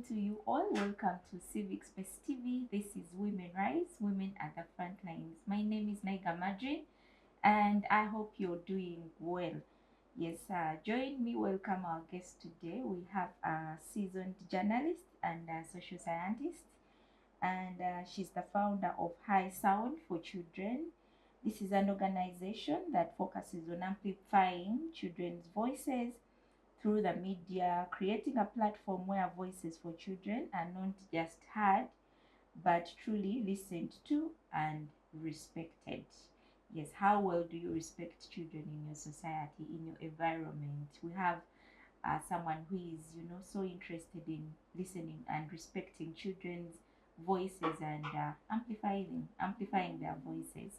to you all. Welcome to Civic Space TV. This is Women Rise, Women at the Front Lines. My name is Hadijah Mwanje, and I hope you're doing well. Yes, join me. Welcome our guest today. We have a seasoned journalist and a social scientist, and she's the founder of High Sound for Children. This is an organization that focuses on amplifying children's voices through the media, creating a platform where voices for children are not just heard, but truly listened to and respected. Yes, how well do you respect children in your society, in your environment? We have someone who is, so interested in listening and respecting children's voices and amplifying their voices.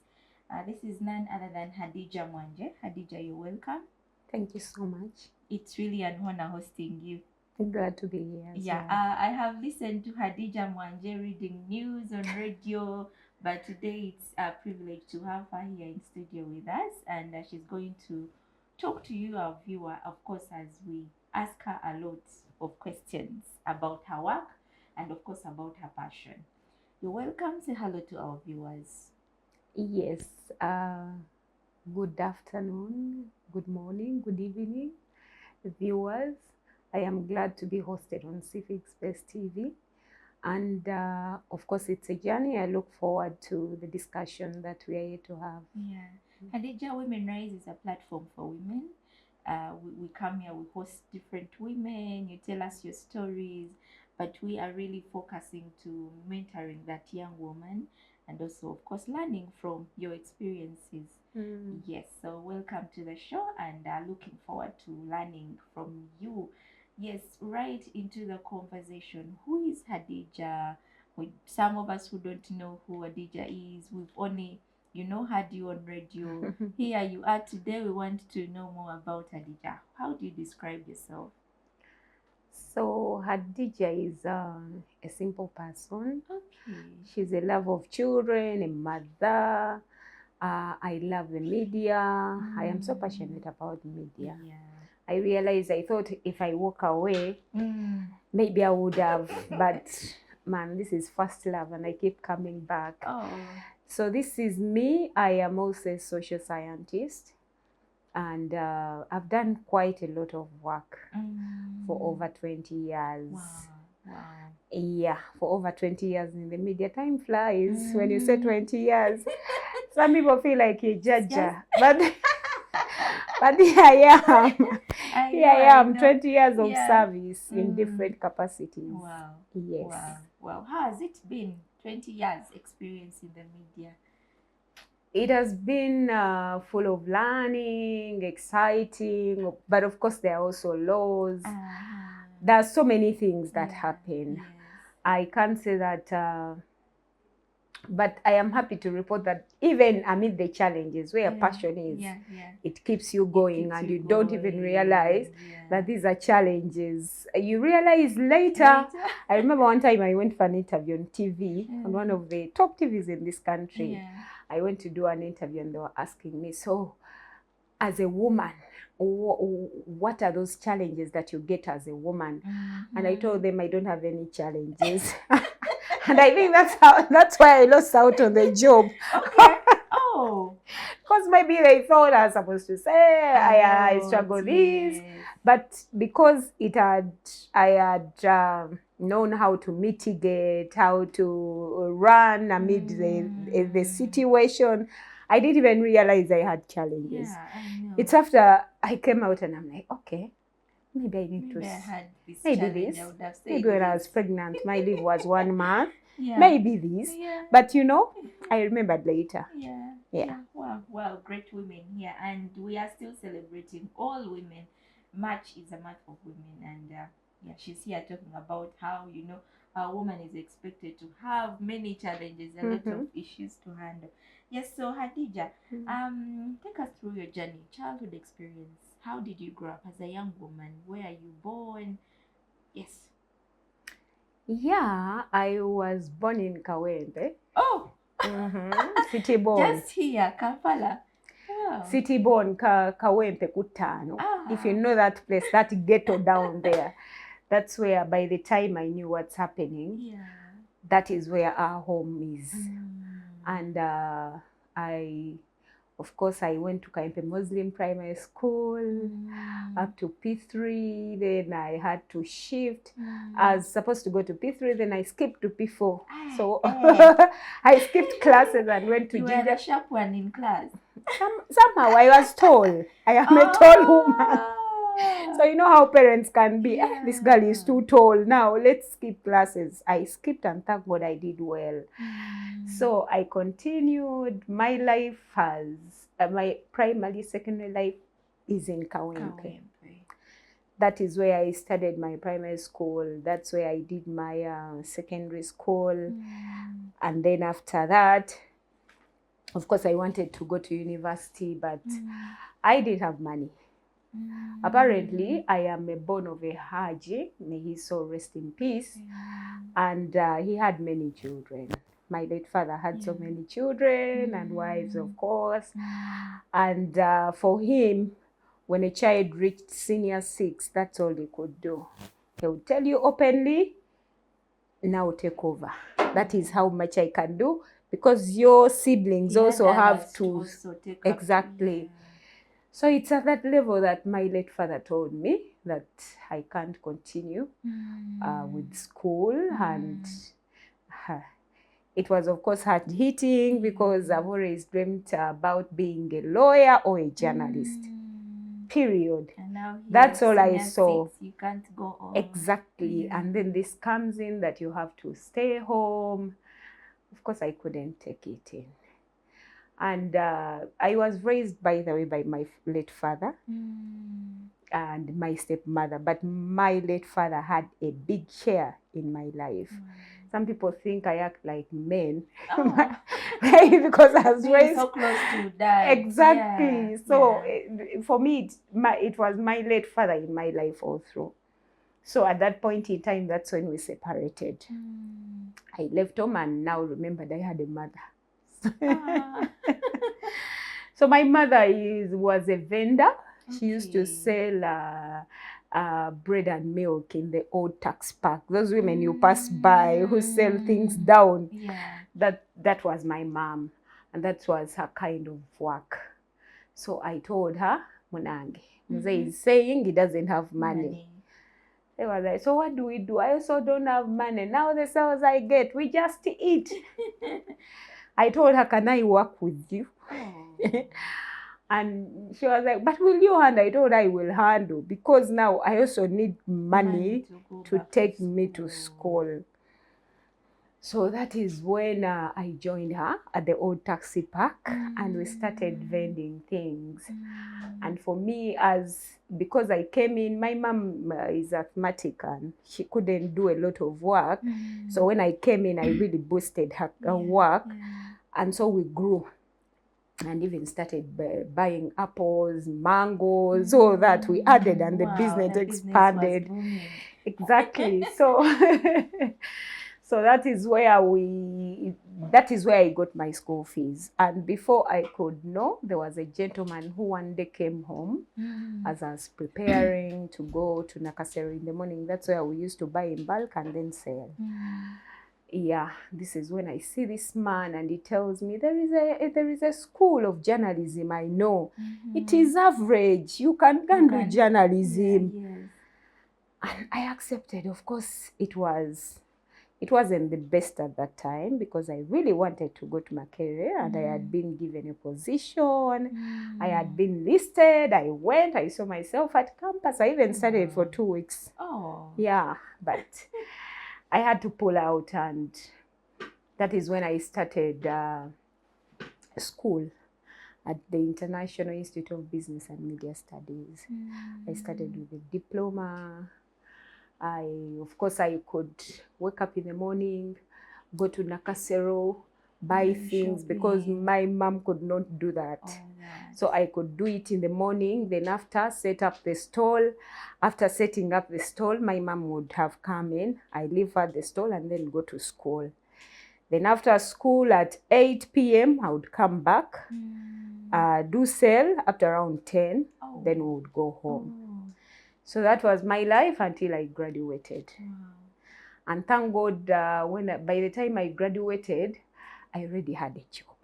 This is none other than Hadijah Mwanje. Hadijah, you're welcome. Thank you so much. It's really an honor hosting you. I'm glad to be here. Yeah, I have listened to Hadijah Mwanje reading news on radio, but today it's a privilege to have her here in studio with us, and she's going to talk to you, our viewer, of course, as we ask her a lot of questions about her work and, of course, about her passion. You're welcome. Say hello to our viewers. Yes. Good afternoon, good morning, good evening, viewers. I am glad to be hosted on Civic Space TV. And of course, it's a journey. I look forward to the discussion that we are here to have. Yeah. Hadijah, Women Rise is a platform for women. We come here, we host different women, you tell us your stories, but we are really focusing to mentoring that young woman and also, of course, learning from your experiences. Yes, so welcome to the show, and looking forward to learning from you. Yes, right into the conversation. Who is Hadijah? Some of us who don't know who Hadijah is, we've only, heard you on radio. Here you are today. We want to know more about Hadijah. How do you describe yourself? So Hadijah is a simple person. Okay. She's a lover of children, a mother. I love the media. I am so passionate about media. Yeah. I realized, I thought if I walk away, maybe I would have, but man, this is first love and I keep coming back. Oh. So this is me. I am also a social scientist, and I've done quite a lot of work for over 20 years. Wow. Yeah, for over 20 years in the media. Time flies when you say 20 years. Some people feel like a judge, but here I am. I am 20 years of service in different capacities. Wow. Yes. Wow. How has it been? 20 years experience in the media. It has been full of learning, exciting, but of course there are also laws. There are so many things that happen. Yes. I can't say that, but I am happy to report that even amid the challenges, where passion is, it keeps you going, and you don't even realize that these are challenges. You realize later. I remember one time I went for an interview on TV, on one of the top TVs in this country. I went to do an interview and they were asking me, so as a woman, what are those challenges that you get as a woman? And I told them I don't have any challenges. And I think that's why I lost out on the job. Okay. Oh. Because maybe they thought I was supposed to say I struggle this, but because I had known how to mitigate, how to run amid the situation, I didn't even realize I had challenges. Yeah, I know. It's after I came out and I'm like, okay, maybe I need I had this maybe challenge. this. I would have said Maybe when I this. was pregnant, my leave was 1 month. Yeah. Maybe this. Yeah. But I remembered later. Yeah. Wow, great women here. And we are still celebrating all women. March is a month of women. And she's here talking about how, a woman is expected to have many challenges, a lot of issues to handle. Yes, so Hadijah, take us through your journey, childhood experience. How did you grow up as a young woman? Where are you born? Yes. Yeah, I was born in Kawempe. Oh! City born. Just here, Kampala. Wow. City born, Kawempe Kutano. If you know that place, that ghetto down there. that's where by the time I knew what's happening, that is where our home is. And of course, I went to Kaimpe Muslim Primary School up to P3. Then I had to shift. I was supposed to go to P3, then I skipped to P4. So I skipped classes and went to Ginger. You were the sharp one in class. Somehow I was tall. I am a tall woman. So you know how parents can be. This girl is too tall. Now let's skip classes. I skipped and thank God I did well. So I continued. My life has, my primary, secondary life is in Kawempe. That is where I started my primary school. That's where I did my secondary school. And then after that, of course, I wanted to go to university, but I didn't have money. Apparently, I am a born of a Haji, may his soul rest in peace, and he had many children. My late father had so many children and wives, of course, and for him, when a child reached senior 6, that's all he could do. He would tell you openly, now take over. That is how much I can do, because your siblings also have to take exactly. So it's at that level that my late father told me that I can't continue with school. And it was, of course, hard-hitting because I've always dreamt about being a lawyer or a journalist. Period. And now that's all I saw. You can't go on. Exactly. And then this comes in that you have to stay home. Of course, I couldn't take it in. And I was raised, by the way, by my late father and my stepmother. But my late father had a big share in my life. Some people think I act like men because I was raised so close to dad. Exactly. So for me, it was my late father in my life all through. So at that point in time, that's when we separated. I left home and now remembered I had a mother. So my mother was a vendor. She used to sell bread and milk in the old tax park. Those women you pass by who sell things down. That was my mom, and that was her kind of work. So I told her, Munange, Mzee is saying he doesn't have money. They were like, so what do we do? I also don't have money. Now the sales I get, we just eat. I told her, can I work with you? And she was like, but will you handle? I told her I will handle, because now I also need money to take me to school. So that is when I joined her at the old taxi park and we started vending things. And for me, because I came in, my mom is asthmatic and she couldn't do a lot of work. So when I came in, I really boosted her work. And so we grew and even started buying apples, mangoes, all that we added, and the business expanded. Exactly. So so that is where I got my school fees. And before I could know, there was a gentleman who one day came home as I was preparing to go to Nakasero in the morning. That's where we used to buy in bulk and then sell. Yeah, this is when I see this man and he tells me there is a school of journalism. I know it is average. You can do journalism. And I accepted. Of course, it wasn't the best at that time because I really wanted to go to my career and I had been given a position. I had been listed. I went. I saw myself at campus. I even studied for 2 weeks. Yeah, but I had to pull out, and that is when I started school at the International Institute of Business and Media Studies. I started with a diploma. Of course, I could wake up in the morning, go to Nakasero, buy things, because my mom could not do that. So I could do it in the morning, then after set up the stall. After setting up the stall, my mom would have come in. I leave her at the stall and then go to school. Then after school at 8 p.m, I would come back, do sell up to around 10, then we would go home. So that was my life until I graduated. Wow. And thank God, by the time I graduated, I already had a job.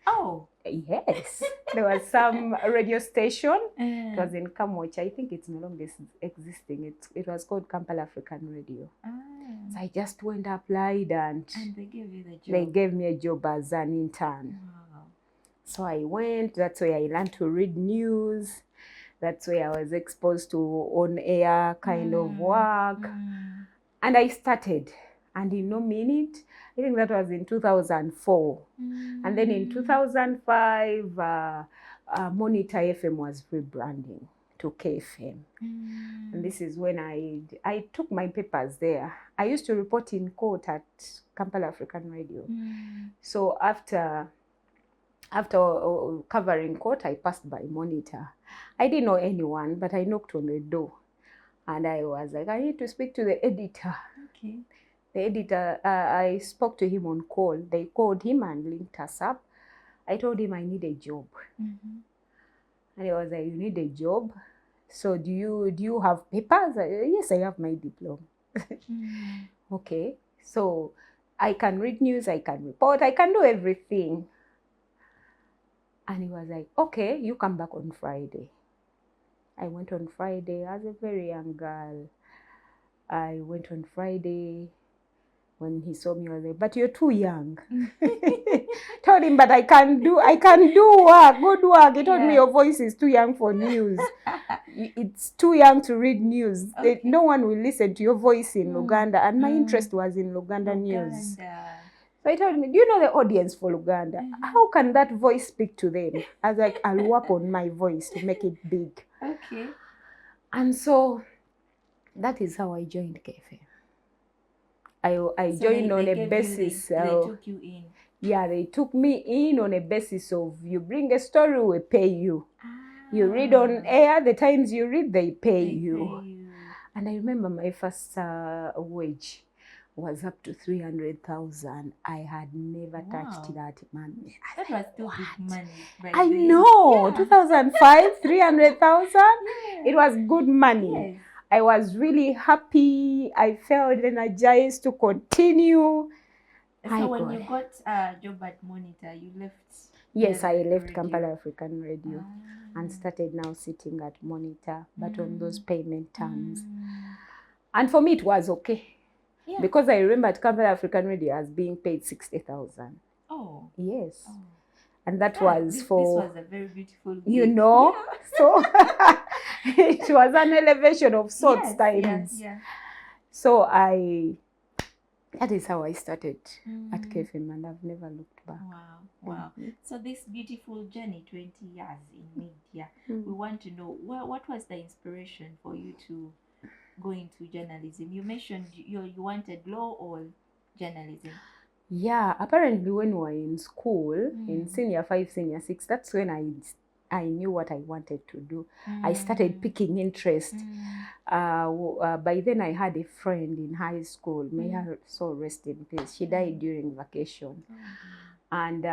Oh. Yes. There was some radio station. It was in Kamwech. I think it's no longer existing. It was called Kampala African Radio. So I just went, applied, and they gave you the job. They gave me a job as an intern. Wow. So I went. That's where I learned to read news. That's where I was exposed to on-air kind of work. And I started. And in no minute, I think that was in 2004. And then in 2005, Monitor FM was rebranding to KFM. And this is when I took my papers there. I used to report in court at Kampala African Radio. So after covering court, I passed by Monitor. I didn't know anyone, but I knocked on the door. And I was like, I need to speak to the editor. Okay. The editor, I spoke to him on call. They called him and linked us up. I told him I need a job. And he was like, you need a job? So do you have papers? Yes, I have my diploma. Okay. So I can read news, I can report, I can do everything. And he was like, okay, you come back on Friday. I went on Friday as a very young girl. I went on Friday. When he saw me, he was like, but you're too young. Told him, but I can do work, good work. He told me your voice is too young for news. It's too young to read news. Okay. No one will listen to your voice in Luganda. And my interest was in Luganda news. So he told me, do you know the audience for Luganda? How can that voice speak to them? I was like, I'll work on my voice to make it big. Okay. And so that is how I joined KFM. I joined on a basis. They took you in. Yeah, they took me in on a basis of you bring a story, we pay you. You read on air, the times you read, they pay you. And I remember my first wage was up to 300,000. I had never touched that money. That was still big money. I know, 2005, 300,000. It was good money. Yes. I was really happy. I felt energized to continue. So when you got a job at Monitor, you left? Yes, I left Kampala African Radio and started now sitting at Monitor, but on those payment terms. And for me, it was okay. Yeah. Because I remember at Kampala African Radio as being paid 60,000. Oh. Yes. Oh. And that was for... This was a very beautiful gig. You know? Yeah. So it was an elevation of sorts times. Yeah. So that is how I started at KFM, and I've never looked back. Wow. So this beautiful journey, 20 years in media, we want to know, what was the inspiration for you to go into journalism? You mentioned you wanted law or journalism. Yeah, apparently when we were in school, in senior 5, senior 6, that's when I knew what I wanted to do. I started picking interest. By then I had a friend in high school. May her soul rest in peace. She died during vacation. And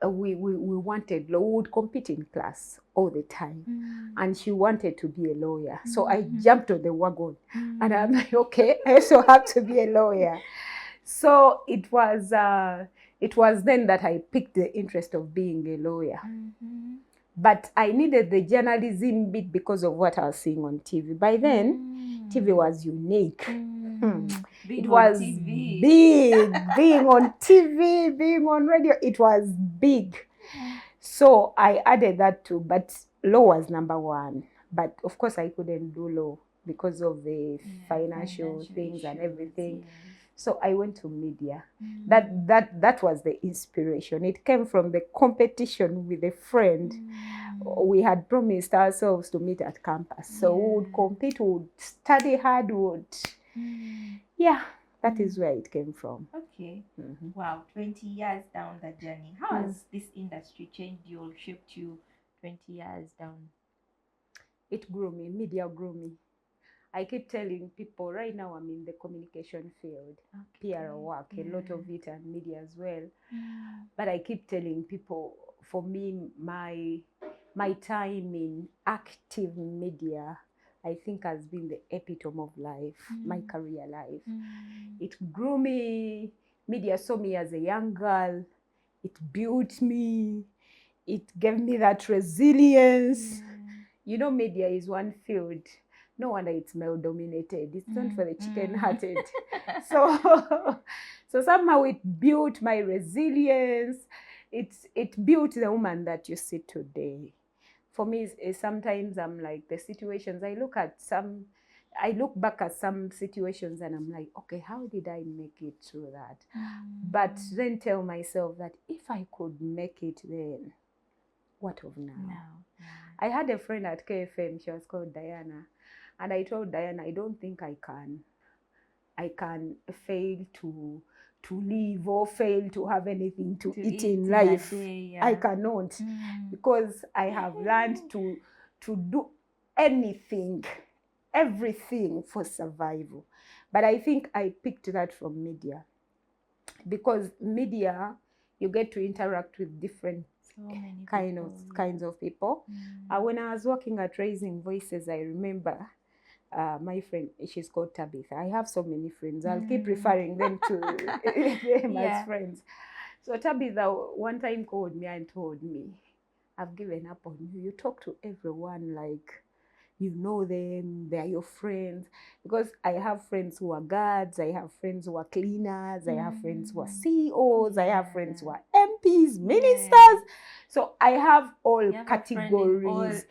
we wanted law. We would compete in class all the time. And she wanted to be a lawyer. So I jumped on the wagon. And I'm like, okay, I also have to be a lawyer. So it was then that I picked the interest of being a lawyer. But I needed the journalism bit because of what I was seeing on TV. By then, TV was unique. It was big. Being on TV, being on radio, it was big. So I added that too, but law was number one. But of course, I couldn't do law because of the financial things and everything. Yeah. So I went to media. That was the inspiration. It came from the competition with a friend. We had promised ourselves to meet at campus. So we would compete, we would study hard, that is where it came from. Okay. Wow, 20 years down the journey. How has this industry changed you or shaped you 20 years down? It grew me. Media grew me. I keep telling people right now I'm in the communication field, PR work, a lot of it, and media as well. But I keep telling people, for me, my time in active media I think has been the epitome of life, my career life. It grew me. Media saw me as a young girl. It built me. It gave me that resilience. You know, media is one field. No wonder it's male dominated. It's not for the chicken hearted. So somehow it built my resilience. It built the woman that you see today. For me, sometimes I'm like, the situations I look back at some situations and I'm like, okay, how did I make it through that? But then tell myself that if I could make it then, what of now? I had a friend at KFM, she was called Diana. And I told Diana, I don't think I can fail to live or fail to have anything to eat in life. Day, I cannot, because I have learned to do anything, everything for survival. But I think I picked that from media, because media, you get to interact with different kinds of people. When I was working at Raising Voices, I remember my friend, she's called Tabitha. I have so many friends. I'll keep referring them to them as friends. So Tabitha one time called me and told me, I've given up on you. You talk to everyone like you know them, they're your friends. Because I have friends who are guards, I have friends who are cleaners, I have friends who are CEOs, I have friends who are MPs, ministers. So I have all categories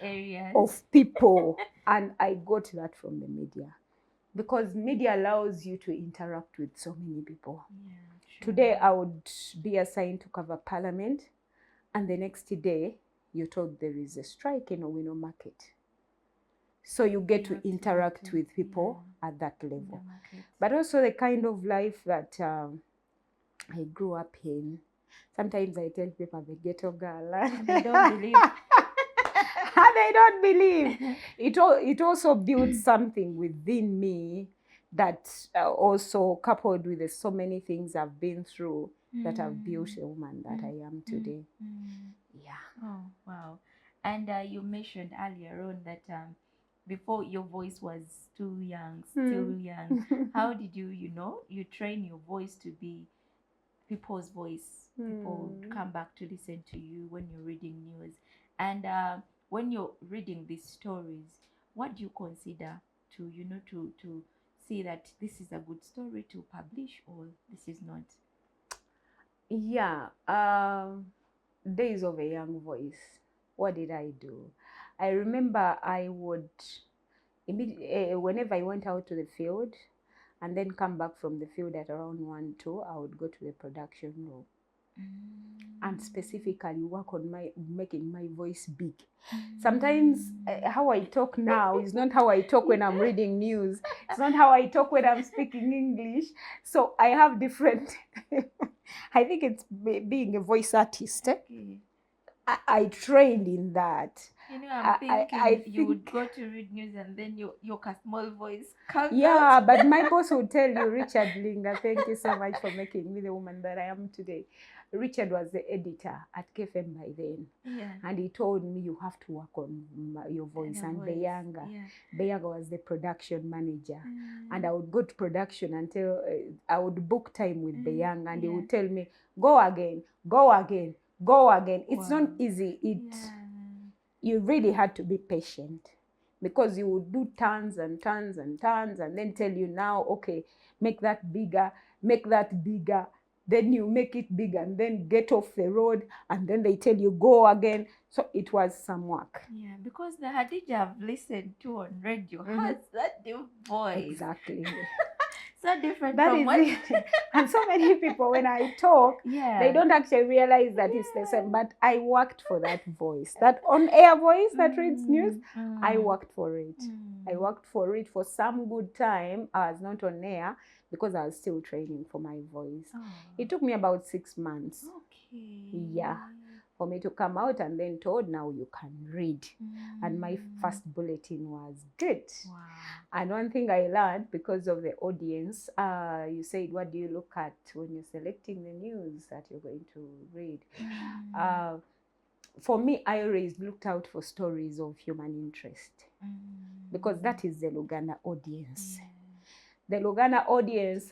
of people. And I got that from the media. Because media allows you to interact with so many people. Today I would be assigned to cover Parliament, and the next day you're told there is a strike in Owino Market. So you get to interact with people at that level. But also the kind of life that I grew up in. Sometimes I tell people I'm a ghetto girl. And they don't believe. They don't believe. It also builds something within me that also coupled with so many things I've been through that have built a woman that I am today. Yeah. Oh, wow. And you mentioned earlier on that before your voice was too young, still young. How did you train your voice to be people's voice? People come back to listen to you when you're reading news. And when you're reading these stories, what do you consider to see that this is a good story to publish or this is not? Yeah. Days of a Young Voice. What did I do? I remember I would, whenever I went out to the field and then come back from the field at around 1, 2, I would go to the production room and specifically work on making my voice big. Sometimes how I talk now is not how I talk when I'm reading news. It's not how I talk when I'm speaking English. So I have different, I think it's being a voice artist. I trained in that. I'm thinking you would go to read news and then your small voice comes out. But my boss would tell you, Richard Linga, thank you so much for making me the woman that I am today. Richard was the editor at KFM by then. And he told me, you have to work on your voice. And Beyanga was the production manager. And I would go to production until I would book time with Beyanga, and he would tell me, go again, go again, go again. It's not easy. You really had to be patient, because you would do tons and tons and tons and then tell you now, okay, make that bigger, make that bigger. Then you make it big and then get off the road, and then they tell you go again. So it was some work. Yeah, because the Hadijah I've listened to on radio has that deep voice. Exactly. So different that from what it. And so many people, when I talk, they don't actually realize that it's the same. But I worked for that voice, that on-air voice that reads news. I worked for it. I worked for it for some good time. I was not on air because I was still training for my voice. It took me about 6 months. Yeah. For me to come out and then told, now you can read. And my first bulletin was good. Wow. And one thing I learned, because of the audience, you said, what do you look at when you're selecting the news that you're going to read? for me, I always looked out for stories of human interest because that is the Luganda audience. The Luganda audience,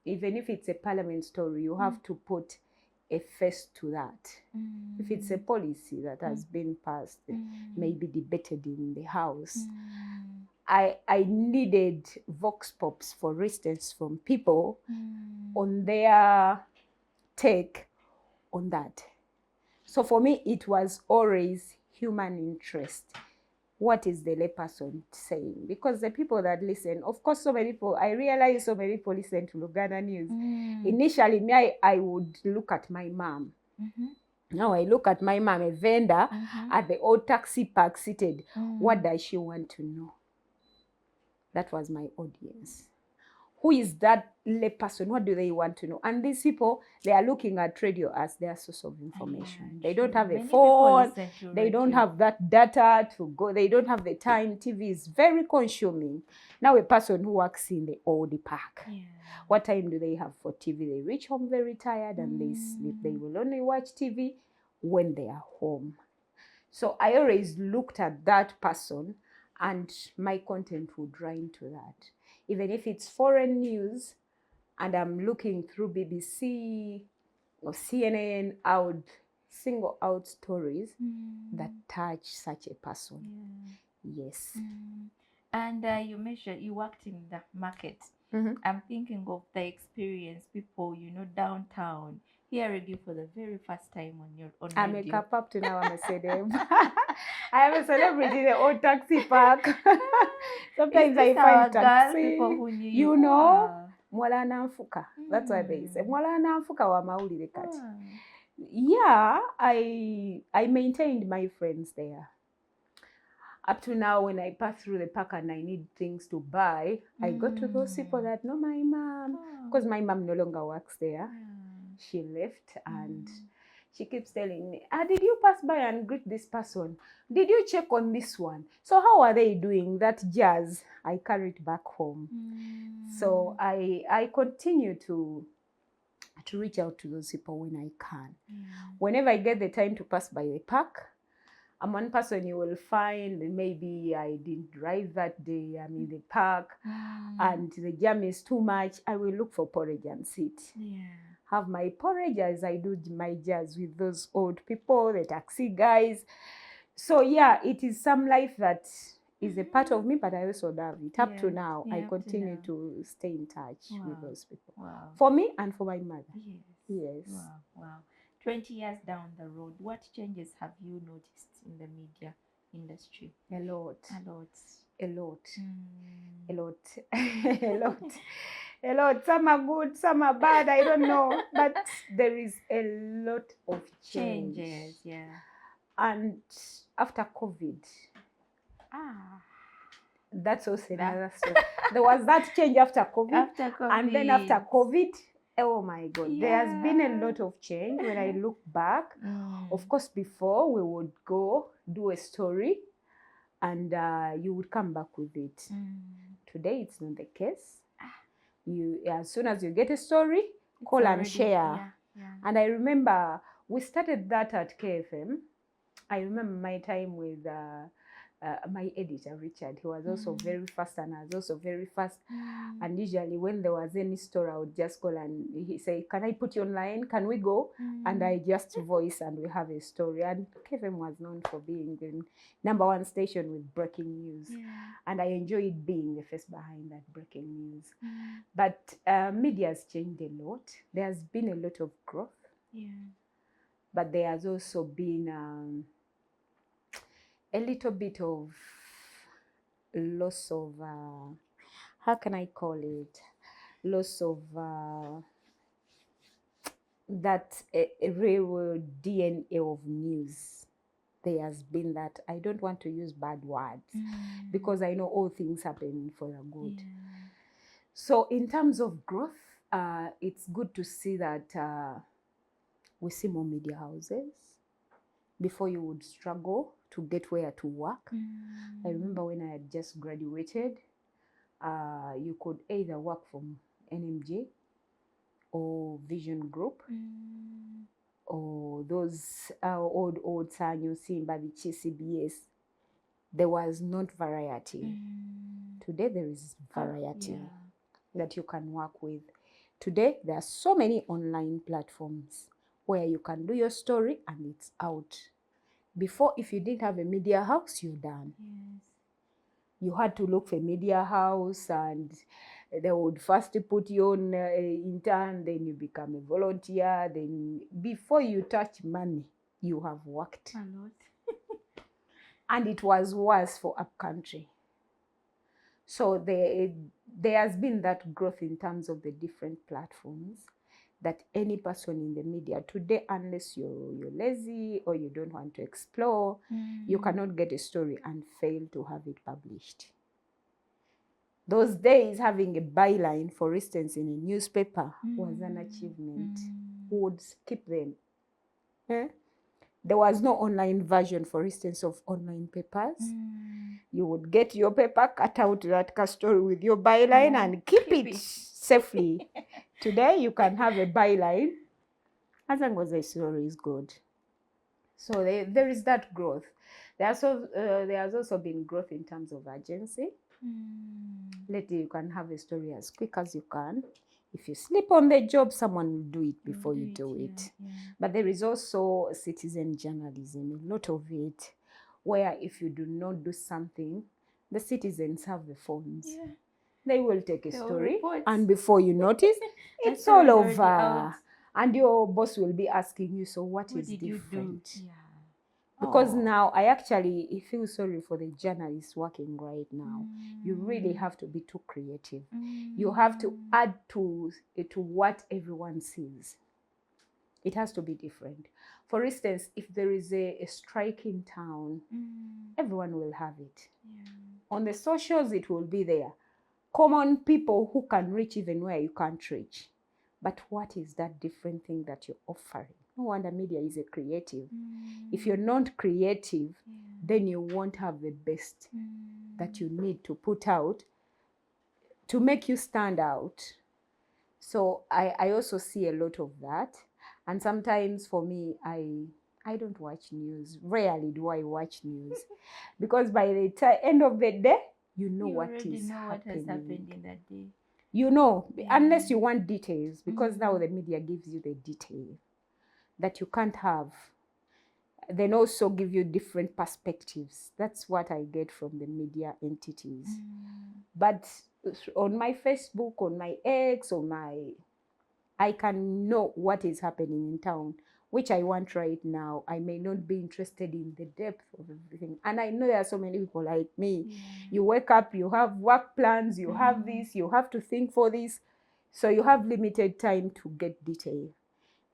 even if it's a parliament story, you have to put a face to that. If it's a policy that has been passed, maybe debated in the House, I needed vox pops, for instance, from people on their take on that. So for me, it was always human interest. What is the layperson saying? Because the people that listen, of course, so many people, I realize so many people listen to Luganda news. Initially, me, I would look at my mom. Now I look at my mom, a vendor at the old taxi park seated. What does she want to know? That was my audience. Who is that layperson? What do they want to know? And these people, they are looking at radio as their source of information. They don't have a phone. They don't have that data to go. They don't have the time. TV is very consuming. Now a person who works in the old park, what time do they have for TV? They reach home very tired and they sleep. They will only watch TV when they are home. So I always looked at that person and my content would run into that. Even if it's foreign news and I'm looking through BBC or CNN, I would single out stories that touch such a person. Yes. And you mentioned you worked in the market. I'm thinking of the experience, people, downtown, hearing you for the very first time on radio. I'm a cap up to now, I'm a celeb. I am a celebrity in the old taxi park. Sometimes I find taxi. People who knew you. Mwala Namfuka. That's why they say. Mwala Namfuka wa maulide kati. Yeah, I maintained my friends there. Up to now, when I pass through the park and I need things to buy, I go to those people that know my mom. Because my mom no longer works there. She left and she keeps telling me, did you pass by and greet this person? Did you check on this one? So how are they doing? That jazz, I carry it back home. So I continue to reach out to those people when I can. Whenever I get the time to pass by the park, I'm one person you will find, maybe I didn't drive that day, I'm in the park, and the jam is too much, I will look for porridge and sit. Have my porridge as I do my jazz with those old people, the taxi guys. So yeah, it is some life that is a part of me, but I also love it. Up to now, I continue to stay in touch with those people. For me and for my mother. Yes. Wow. 20 years down the road, what changes have you noticed in the media industry? A lot. Some are good, some are bad, I don't know. But there is a lot of changes. And after COVID, that's also another story. There was that change after COVID. And then after COVID, oh my God, there has been a lot of change when I look back. Of course, before we would go do a story and you would come back with it. Today, it's not the case. You, as soon as you get a story, call and share. And I remember we started that at KFM. I remember my time with my editor, Richard. He was also very fast and I was also very fast. And usually when there was any story, I would just call and he say, can I put you online? Can we go? And I just voice and we have a story. And KFM was known for being the #1 station with breaking news. And I enjoyed being the face behind that breaking news. But media has changed a lot. There has been a lot of growth. But there has also been a little bit of loss of, how can I call it? Loss of that a real DNA of news. There has been that. I don't want to use bad words because I know all things happen for the good. So in terms of growth, it's good to see that we see more media houses. Before you would struggle to get where to work. I remember when I had just graduated, you could either work from NMJ or Vision Group. or those old Sanyo Simba, the CBS, there was not variety. Today there is variety that you can work with. Today there are so many online platforms where you can do your story and it's out. Before, if you didn't have a media house, you're done. Yes. You had to look for a media house, and they would first put you on intern, then you become a volunteer. Then before you touch money, you have worked. A lot. And it was worse for upcountry. So there has been that growth in terms of the different platforms that any person in the media today, unless you're lazy or you don't want to explore, you cannot get a story and fail to have it published. Those days, having a byline, for instance, in a newspaper was an achievement. Who would keep them? There was no online version, for instance, of online papers. You would get your paper, cut out that story with your byline and keep it safely. Today, you can have a byline as long as the story is good. So there is that growth. There has also been growth in terms of agency. Later, you can have a story as quick as you can. If you sleep on the job, someone will do it before you do it. But there is also citizen journalism, a lot of it, where if you do not do something, the citizens have the phones. They will take a story, and before you notice, it's all over. And your boss will be asking you, so what is different? Because now I actually feel sorry for the journalists working right now. You really have to be too creative. You have to add to what everyone sees. It has to be different. For instance, if there is a strike in town, everyone will have it. On the socials, it will be there. Common people who can reach even where you can't reach. But what is that different thing that you're offering? No wonder media is a creative. If you're not creative, then you won't have the best that you need to put out to make you stand out. So I also see a lot of that. And sometimes for me, I don't watch news. Rarely do I watch news. Because by the end of the day, you know what is happening. What has happened in that day. You know, unless you want details, because now the media gives you the detail that you can't have. Then also give you different perspectives. That's what I get from the media entities. But on my Facebook, on my X, I can know what is happening in town, which I want right now. I may not be interested in the depth of everything. And I know there are so many people like me. You wake up, you have work plans, you have this, you have to think for this. So you have limited time to get detail.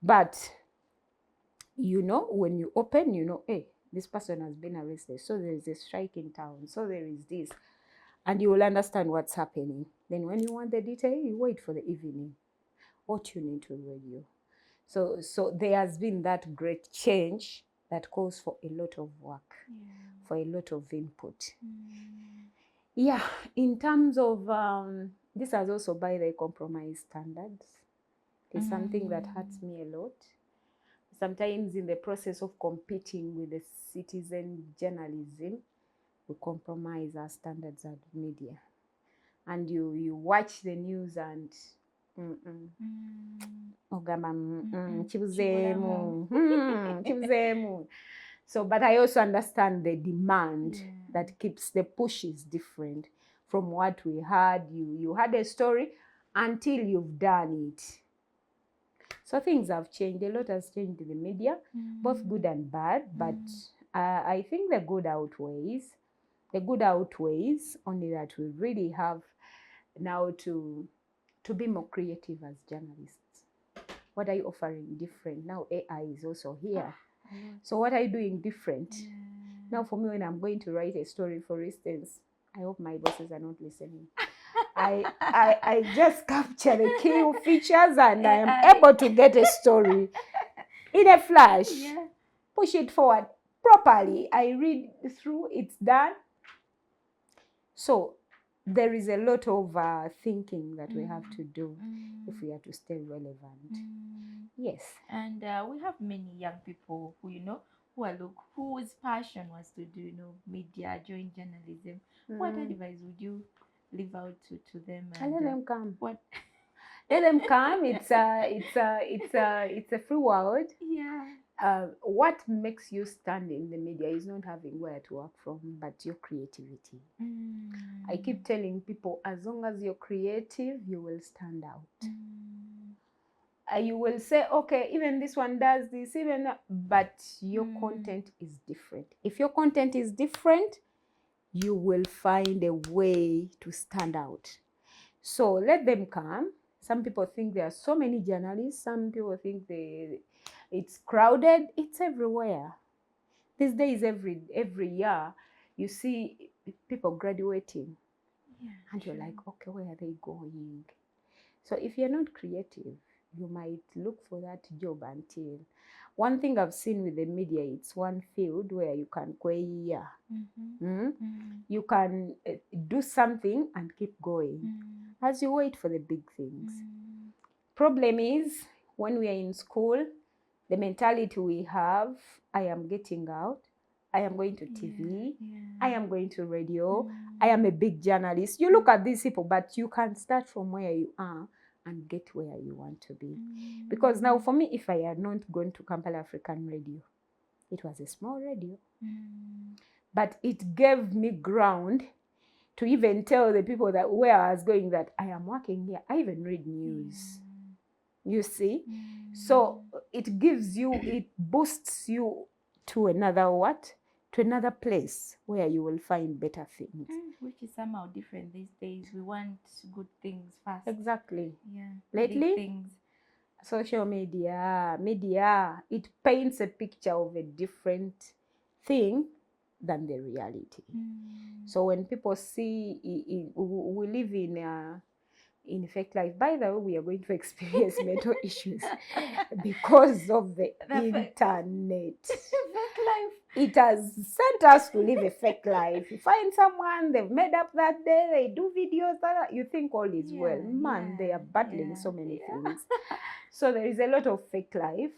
But you know, when you open, you know, hey, this person has been arrested. So there is a strike in town. So there is this. And you will understand what's happening. Then when you want the detail, you wait for the evening or tune into radio. So there has been that great change that calls for a lot of work, for a lot of input. Yeah, in terms of, this has also by the compromised standards. It's something that hurts me a lot. Sometimes in the process of competing with the citizen journalism, we compromise our standards as media. And you watch the news and So, but I also understand the demand that keeps the push is different from what we had. You had a story until you've done it. So things have changed. A lot has changed in the media, both good and bad. But I think the good outweighs. The good outweighs, only that we really have now to be more creative as journalists. What are you offering different? Now AI is also here. So what are you doing different? Now for me, when I'm going to write a story, for instance, I hope my bosses are not listening. I just capture the key features and I am able to get a story in a flash. Push it forward properly. I read through, it's done. So there is a lot of thinking that we have to do if we are to stay relevant. Yes. And we have many young people who, whose passion was to do, media, join journalism. What advice would you leave out to them? And Let them come. What? Let them come. It's a free world. Yeah. What makes you stand in the media is not having where to work from, but your creativity. I keep telling people, as long as you're creative, you will stand out. You will say, okay, even this one does this, even that, but your content is different. If your content is different, you will find a way to stand out. So let them come. Some people think there are so many journalists. Some people think it's crowded. It's everywhere. These days, every year, you see people graduating. Yeah, and you're like, okay, where are they going? So if you're not creative, you might look for that job until. One thing I've seen with the media, it's one field where you can go a year. You can do something and keep going as you wait for the big things. Problem is, when we are in school, the mentality we have, I am getting out, I am going to TV, I am going to radio, I am a big journalist. You look at these people, but you can start from where you are and get where you want to be. Because now for me, if I had not gone to Kampala African Radio, it was a small radio. But it gave me ground to even tell the people that where I was going that I am working here. I even read news. You see? So it gives you, it boosts you to another what? To another place where you will find better things. Which is somehow different these days. We want good things fast. Exactly. Yeah. Lately, things. Social media, it paints a picture of a different thing than the reality. So when people see, we live in fake life. By the way, we are going to experience mental issues because of the internet. Fake life. It has sent us to live a fake life. You find someone, they've made up that day, they do videos, you think all is well. Man, they are battling so many things. So there is a lot of fake life,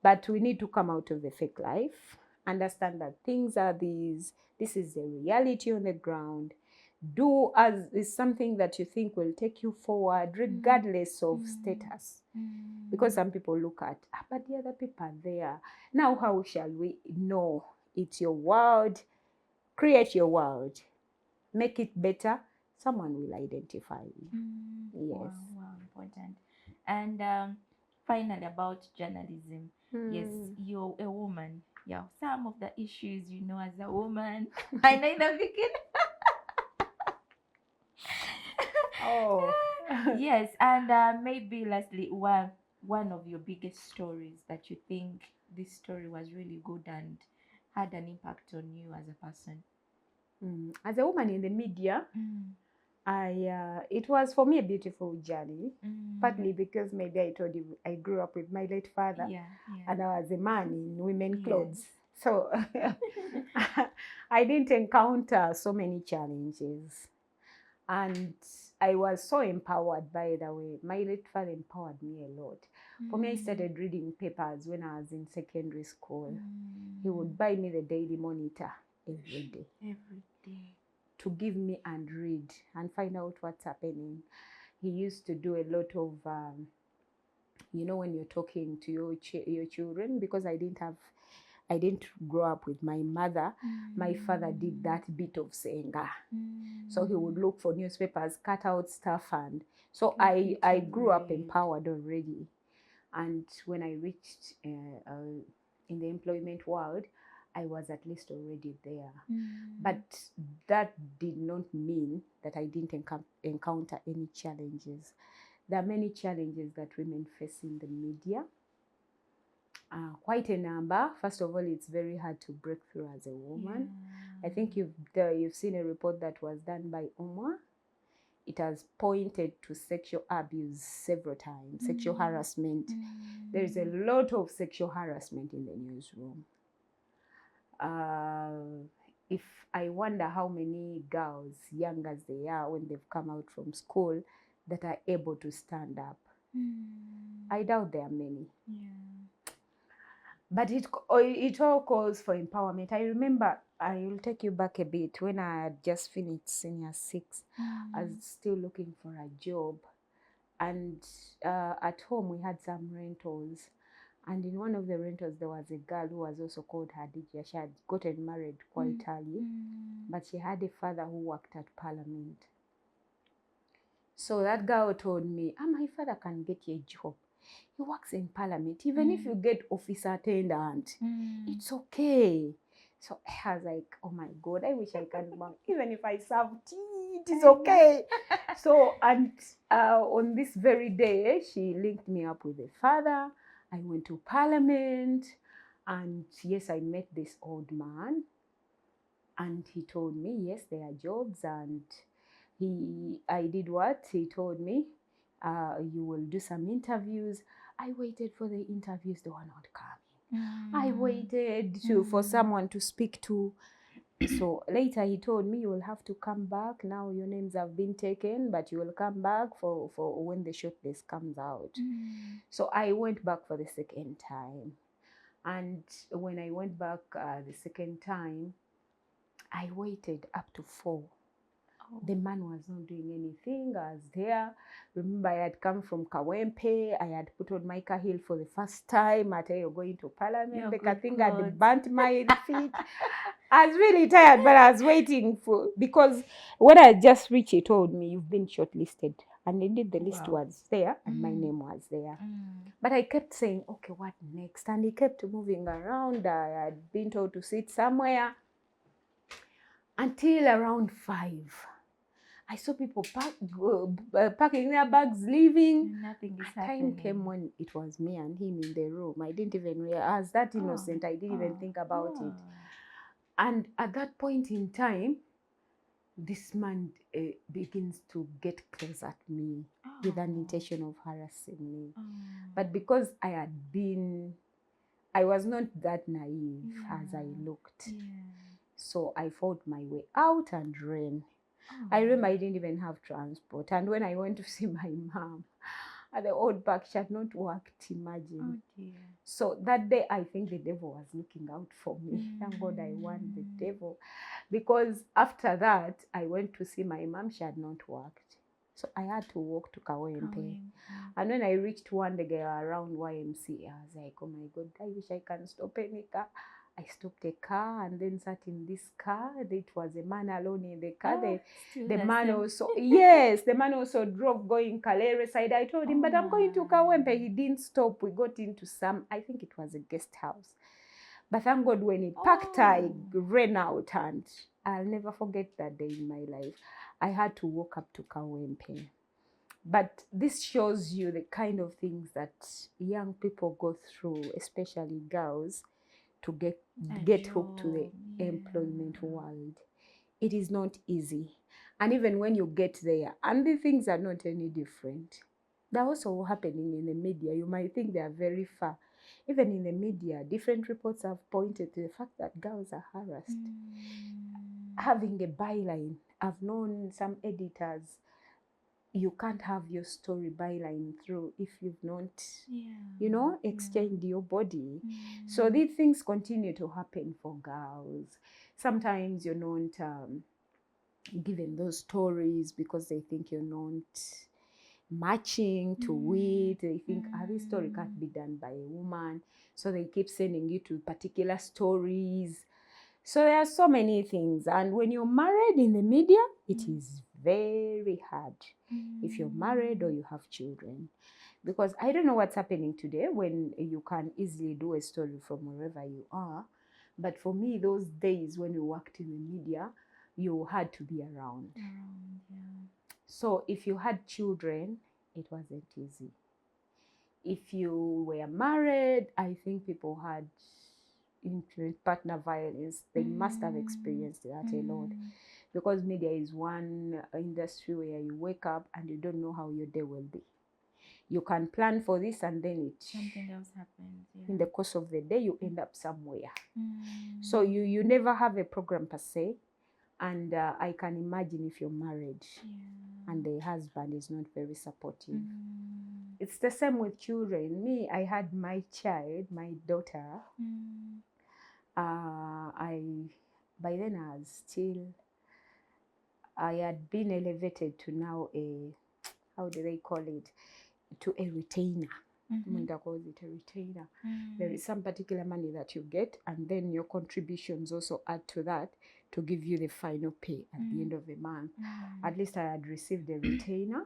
but we need to come out of the fake life, understand that things are these, this is the reality on the ground. Do as is something that you think will take you forward, regardless of status. Because some people look at, but the other people are there. Now, how shall we know? It's your world. Create your world. Make it better. Someone will identify you. Yes. Wow, important. And finally, about journalism. Yes, you're a woman. Yeah, some of the issues, as a woman. I know the beginning. Oh. Yes, and maybe lastly, one of your biggest stories that you think this story was really good and had an impact on you as a person. As a woman in the media, it was for me a beautiful journey, partly because maybe I told you I grew up with my late father, and I was a man in women's clothes. So I didn't encounter so many challenges. And I was so empowered, by the way. My late father empowered me a lot. For me, I started reading papers when I was in secondary school. He would buy me the Daily Monitor every day. To give me and read and find out what's happening. He used to do a lot of, when you're talking to your children, because I didn't grow up with my mother. My father did that bit of Senga. So he would look for newspapers, cut out stuff. And so I grew up empowered already. And when I reached in the employment world, I was at least already there. But that did not mean that I didn't encounter any challenges. There are many challenges that women face in the media. Quite a number. First of all, it's very hard to break through as a woman. I think you've seen a report that was done by UMWA. It has pointed to sexual abuse several times, sexual harassment. There is a lot of sexual harassment in the newsroom. If I wonder how many girls, young as they are, when they've come out from school, that are able to stand up. I doubt there are many. Yeah. But it all calls for empowerment. I remember, I will take you back a bit, when I had just finished senior 6, I was still looking for a job. And at home we had some rentals. And in one of the rentals there was a girl who was also called Hadijah. She had gotten married quite early, but she had a father who worked at Parliament. So that girl told me, my father can get you a job. He works in Parliament. Even if you get office attendant, it's okay. So I was like, oh my God, I wish I can work. Even if I serve tea, it is okay. So, and on this very day, she linked me up with the father. I went to Parliament, and yes, I met this old man. And he told me, yes, there are jobs. And I did what? He told me, you will do some interviews. I waited for the interviews, they were not coming. I waited for someone to speak to. So later he told me, you will have to come back. Now your names have been taken, but you will come back for when the shortlist comes out. So I went back for the second time. And when I went back the second time, I waited up to 4. The man was not doing anything. I was there. Remember, I had come from Kawempe. I had put on my car heel for the first time. I tell you, going to Parliament. The thing had burnt my feet. I was really tired, but I was waiting because when I just reached, he told me, you've been shortlisted. And indeed, the list was there, and my name was there. But I kept saying, okay, what next? And he kept moving around. I had been told to sit somewhere until around 5. I saw people packing their bags, leaving. Nothing is happening. Time came when it was me and him in the room. I didn't even realize. I was that innocent. I didn't even think about it. And at that point in time, this man begins to get close at me with an intention of harassing me. But because I was not that naive as I looked. So I fought my way out and ran. I remember I didn't even have transport. And when I went to see my mom at the old park, she had not worked, imagine. So that day, I think the devil was looking out for me. Thank God I won the devil. Because after that, I went to see my mom. She had not worked. So I had to walk to Kawempe. And when I reached one day around YMCA, I was like, oh my God, I wish I can stop any car. I stopped a car and then sat in this car. It was a man alone in the car. The man also, yes, the man also drove going Kalere side. I told him, but I'm going to Kawempe. He didn't stop. We got into I think it was a guest house. But thank God when he parked, I ran out, and I'll never forget that day in my life. I had to walk up to Kawempe. But this shows you the kind of things that young people go through, especially girls, to get hooked to the employment world. It is not easy. And even when you get there, and the things are not any different. They're also happening in the media. You might think they are very far. Even in the media, different reports have pointed to the fact that girls are harassed. Having a byline. I've known some editors, you can't have your story byline through if you've not, exchanged your body. So these things continue to happen for girls. Sometimes you're not given those stories because they think you're not matching to it. They think, this story can't be done by a woman. So they keep sending you to particular stories. So there are so many things. And when you're married in the media, it is very hard if you're married or you have children. Because I don't know what's happening today when you can easily do a story from wherever you are. But for me, those days when you worked in the media, you had to be around. So if you had children, it wasn't easy. If you were married, I think people had partner violence. They must have experienced that a lot. Because media is one industry where you wake up and you don't know how your day will be. You can plan for this and then something else happens. In the course of the day, you end up somewhere. So you never have a program per se, And I can imagine if you're married and the husband is not very supportive. It's the same with children. Me, I had my child, my daughter. By then I had been elevated to now how do they call it? To a retainer. Calls it a retainer. There is some particular money that you get, and then your contributions also add to that to give you the final pay at the end of the month. At least I had received a retainer,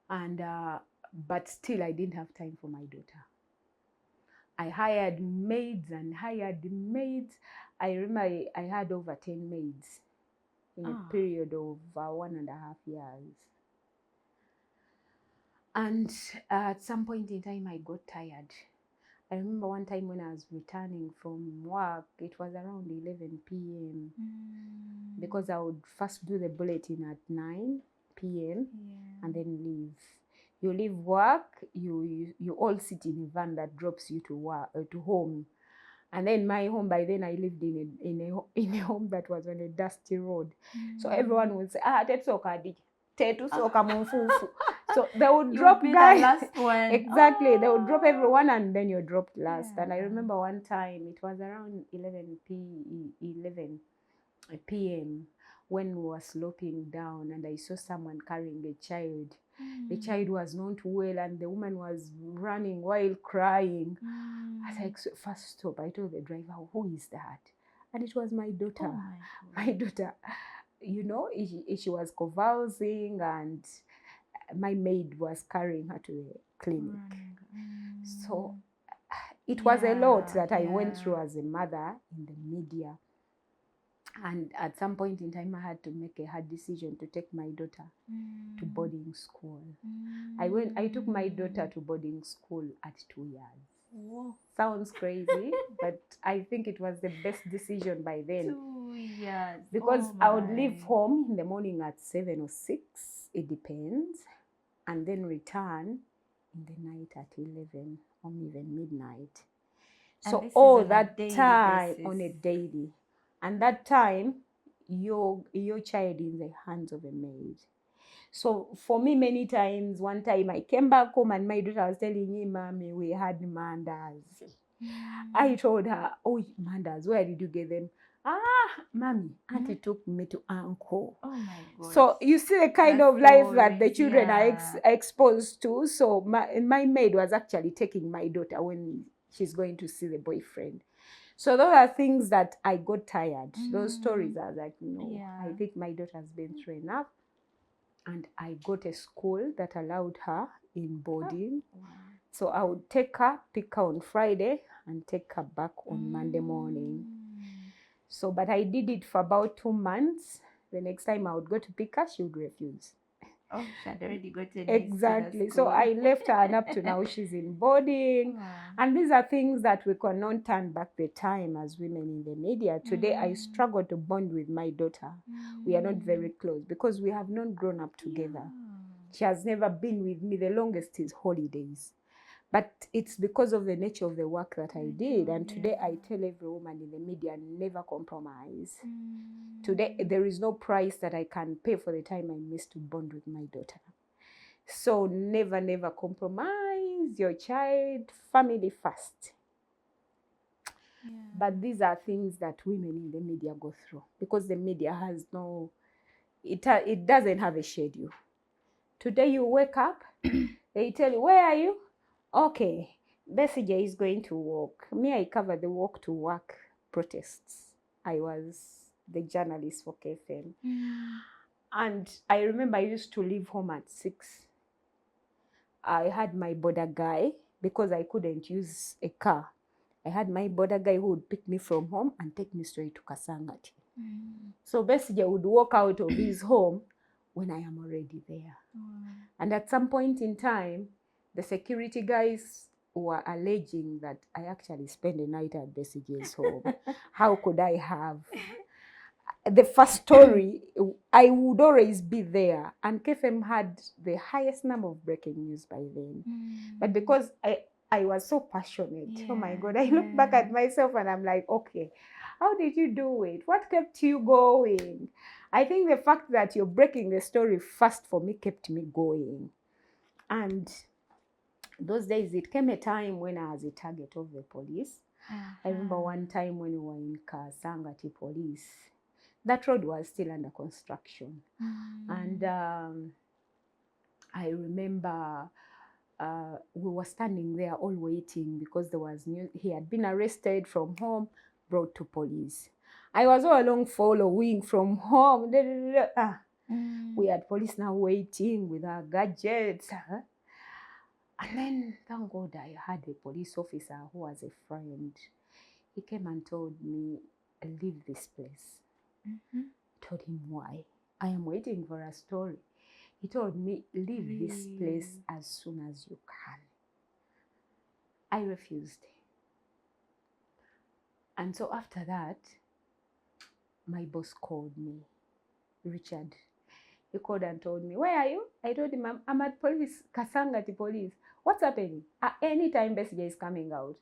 and but still I didn't have time for my daughter. I hired maids. I remember I had over 10 maids in a period of 1.5 years. And at some point in time, I got tired. I remember one time when I was returning from work, it was around 11 p.m. Because I would first do the bulletin at 9 p.m. and then leave. You leave work, you all sit in a van that drops you to work, to home. And then my home, by then I lived in a home that was on a dusty road. So everyone would say, tetsoka Hadijah, tetusoka mumfufu. So they would drop guys. The last one. Exactly. They would drop everyone and then you're dropped last. And I remember one time, it was around 11 p.m. when we were sloping down and I saw someone carrying a child. The child was not well and the woman was running while crying. I was like, so first stop. I told the driver, who is that? And it was my daughter. My daughter, you know, she was convulsing and my maid was carrying her to the clinic. So it was a lot that I went through as a mother in the media. And at some point in time, I had to make a hard decision to take my daughter to boarding school. I took my daughter to boarding school at 2 years. Whoa. Sounds crazy, but I think it was the best decision by then. 2 years. Because I would leave home in the morning at 7 or 6, it depends, and then return in the night at 11 or even midnight. So all that time on a daily. And that time, your child in the hands of a maid. So for me, many times, one time I came back home and my daughter was telling me, Mommy, we had mandas. I told her, oh, mandas, where did you get them? Mommy, Auntie took me to Uncle. Oh my God. So you see the kind of life that the children are exposed to. So my maid was actually taking my daughter when she's going to see the boyfriend. So those are things that I got tired. Those stories are like, no, I think my daughter has been through enough. And I got a school that allowed her in boarding. So I would take her, pick her on Friday and take her back on Monday morning. So, but I did it for about 2 months. The next time I would go to pick her, she would refuse. Oh, she had already gotten exactly. So I left her, and up to now she's in boarding. And these are things that we cannot turn back the time as women in the media. Today I struggle to bond with my daughter. We are not very close because we have not grown up together. She has never been with me. The longest is holidays. But it's because of the nature of the work that I did. And today I tell every woman in the media, never compromise. Today, there is no price that I can pay for the time I miss to bond with my daughter. So never, never compromise your child, family first. But these are things that women in the media go through because the media has it doesn't have a schedule. Today you wake up, they tell you, where are you? Okay, Besigye is going to walk. Me, I cover the walk to work protests. I was the journalist for KFM. And I remember I used to leave home at 6. I had my border guy because I couldn't use a car. I had my border guy who would pick me from home and take me straight to Kasangati. So Besigye would walk out of his home when I am already there. And at some point in time, the security guys were alleging that I actually spent the night at Besigye's home. How could I have? The first story, I would always be there. And KFM had the highest number of breaking news by then. But because I was so passionate. Oh my God. I look back at myself and I'm like, okay, how did you do it? What kept you going? I think the fact that you're breaking the story fast for me kept me going. And those days, it came a time when I was a target of the police. I remember one time when we were in Kasangati police. That road was still under construction. And I remember we were standing there all waiting because there was news. He had been arrested from home, brought to police. I was all along following from home. We had police now waiting with our gadgets. And then, thank God, I had a police officer who was a friend. He came and told me, leave this place. Told him why. I am waiting for a story. He told me, leave this place as soon as you can. I refused. And so after that, my boss called me, Richard. He called and told me, where are you? I told him, I'm at police, Kasangati police. What's happening? Anytime Bessie is coming out.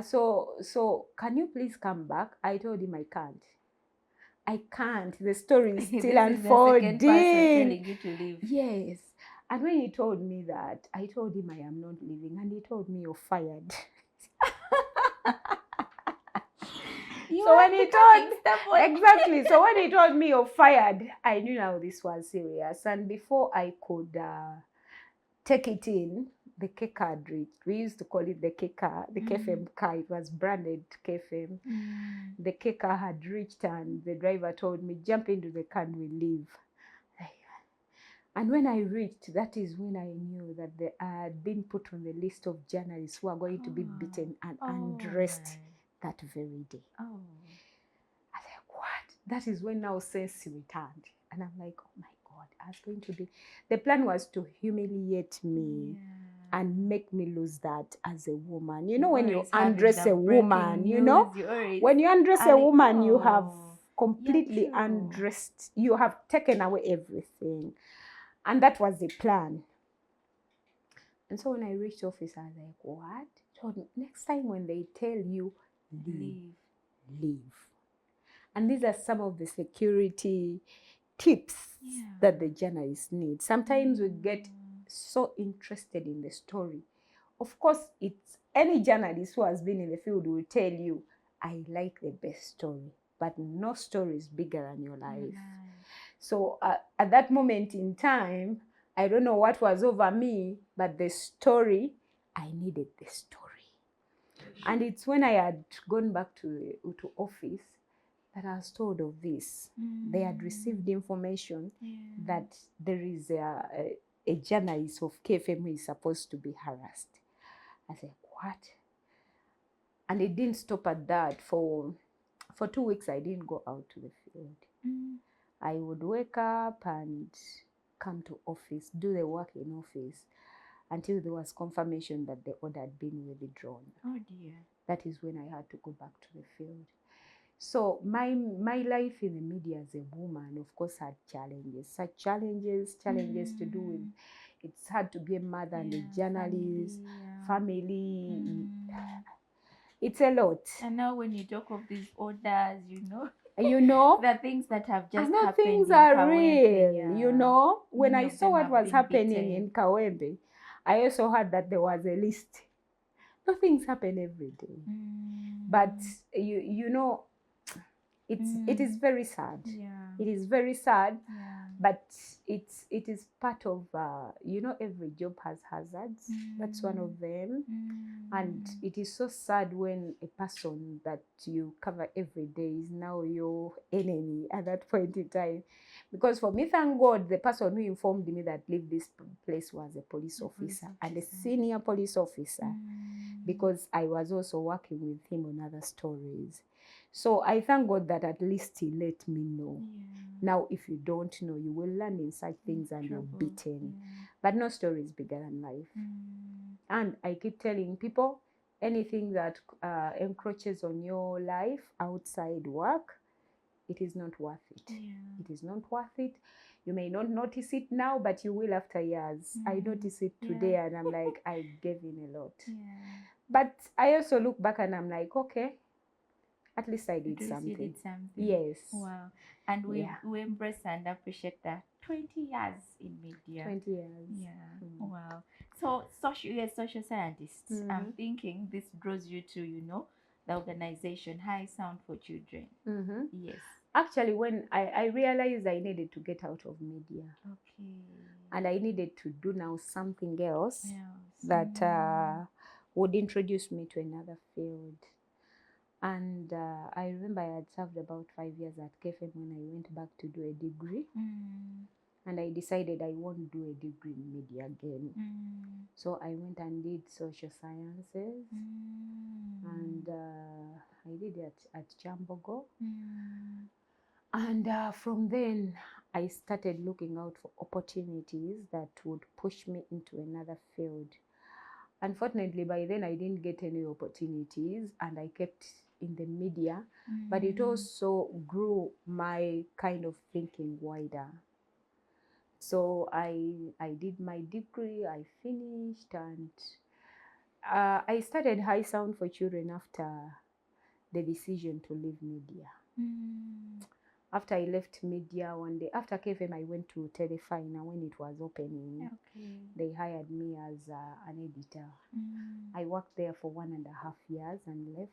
So can you please come back? I told him I can't. I can't. The story is still unfolding. This is the second person telling you to leave. Yes. And when he told me that, I told him I am not leaving. And he told me, you're fired. So when he told me you're fired, I knew now this was serious. And before I could take it in, the K car had reached. We used to call it the K car, the KFM car. It was branded KFM. The K car had reached and the driver told me, jump into the car and we leave. And when I reached, that is when I knew that I had been put on the list of journalists who are going to be beaten and undressed that very day. I was like, what? That is when now sense returned. And I'm like, oh my God, I was going to be... The plan was to humiliate me and make me lose that as a woman. You know, when you undress a woman, you know, when you undress a woman, you have completely undressed, you have taken away everything. And that was the plan. And so when I reached office, I was like, what? So next time when they tell you, leave. And these are some of the security tips that the journalists need. Sometimes we get so interested in the story. Of course, it's any journalist who has been in the field will tell you, I like the best story, but no story is bigger than your life. So at that moment in time, I don't know what was over me, but the story, I needed the story. And it's when I had gone back to office that I was told of this. They had received information that there is a journalist of KFM who is supposed to be harassed. I said, what? And it didn't stop at that. For 2 weeks, I didn't go out to the field. I would wake up and come to office, do the work in office, until there was confirmation that the order had been withdrawn. Oh dear. That is when I had to go back to the field. So my life in the media as a woman, of course, had challenges. Such challenges to do with, it's hard to be a mother and a journalist, family. It's a lot. And now when you talk of these orders, you know, the things that have just happened. Things are real, you know. When I saw what was happening in Kawembe, I also heard that there was a list. No, things happen every day. But you know, it is very sad. It is very sad. But it is part of you know, every job has hazards. That's one of them. And it is so sad when a person that you cover every day is now your enemy at that point in time. Because for me, thank God, the person who informed me that leave this place was a police officer and a senior police officer, because I was also working with him on other stories. So I thank God that at least he let me know. Now, if you don't know, you will learn in such things and you're beaten. But no story is bigger than life. And I keep telling people, anything that encroaches on your life outside work, it is not worth it. It is not worth it. You may not notice it now, but you will after years. I notice it today, and I'm like, I gave in a lot. But I also look back and I'm like, okay, at least I did something. You did something. Yes. Wow. And we embrace and appreciate that. 20 years in media. 20 years. Yeah. Wow. So you're a social scientist. I'm thinking this draws you to, the organization High Sound for Children. Yes. Actually, when I realized I needed to get out of media. Okay. And I needed to do now something else that would introduce me to another field. And I remember I had served about 5 years at KFM when I went back to do a degree. And I decided I won't do a degree in media again. So I went and did social sciences. And I did it at Chambogo. And from then, I started looking out for opportunities that would push me into another field. Unfortunately, by then I didn't get any opportunities, and I kept in the media, but it also grew my kind of thinking wider. So I did my degree, I finished, and I started High Sound for Children after the decision to leave media. After I left media one day, after KFM, I went to Telefina when it was opening. Okay. They hired me as an editor. I worked there for 1.5 years and left.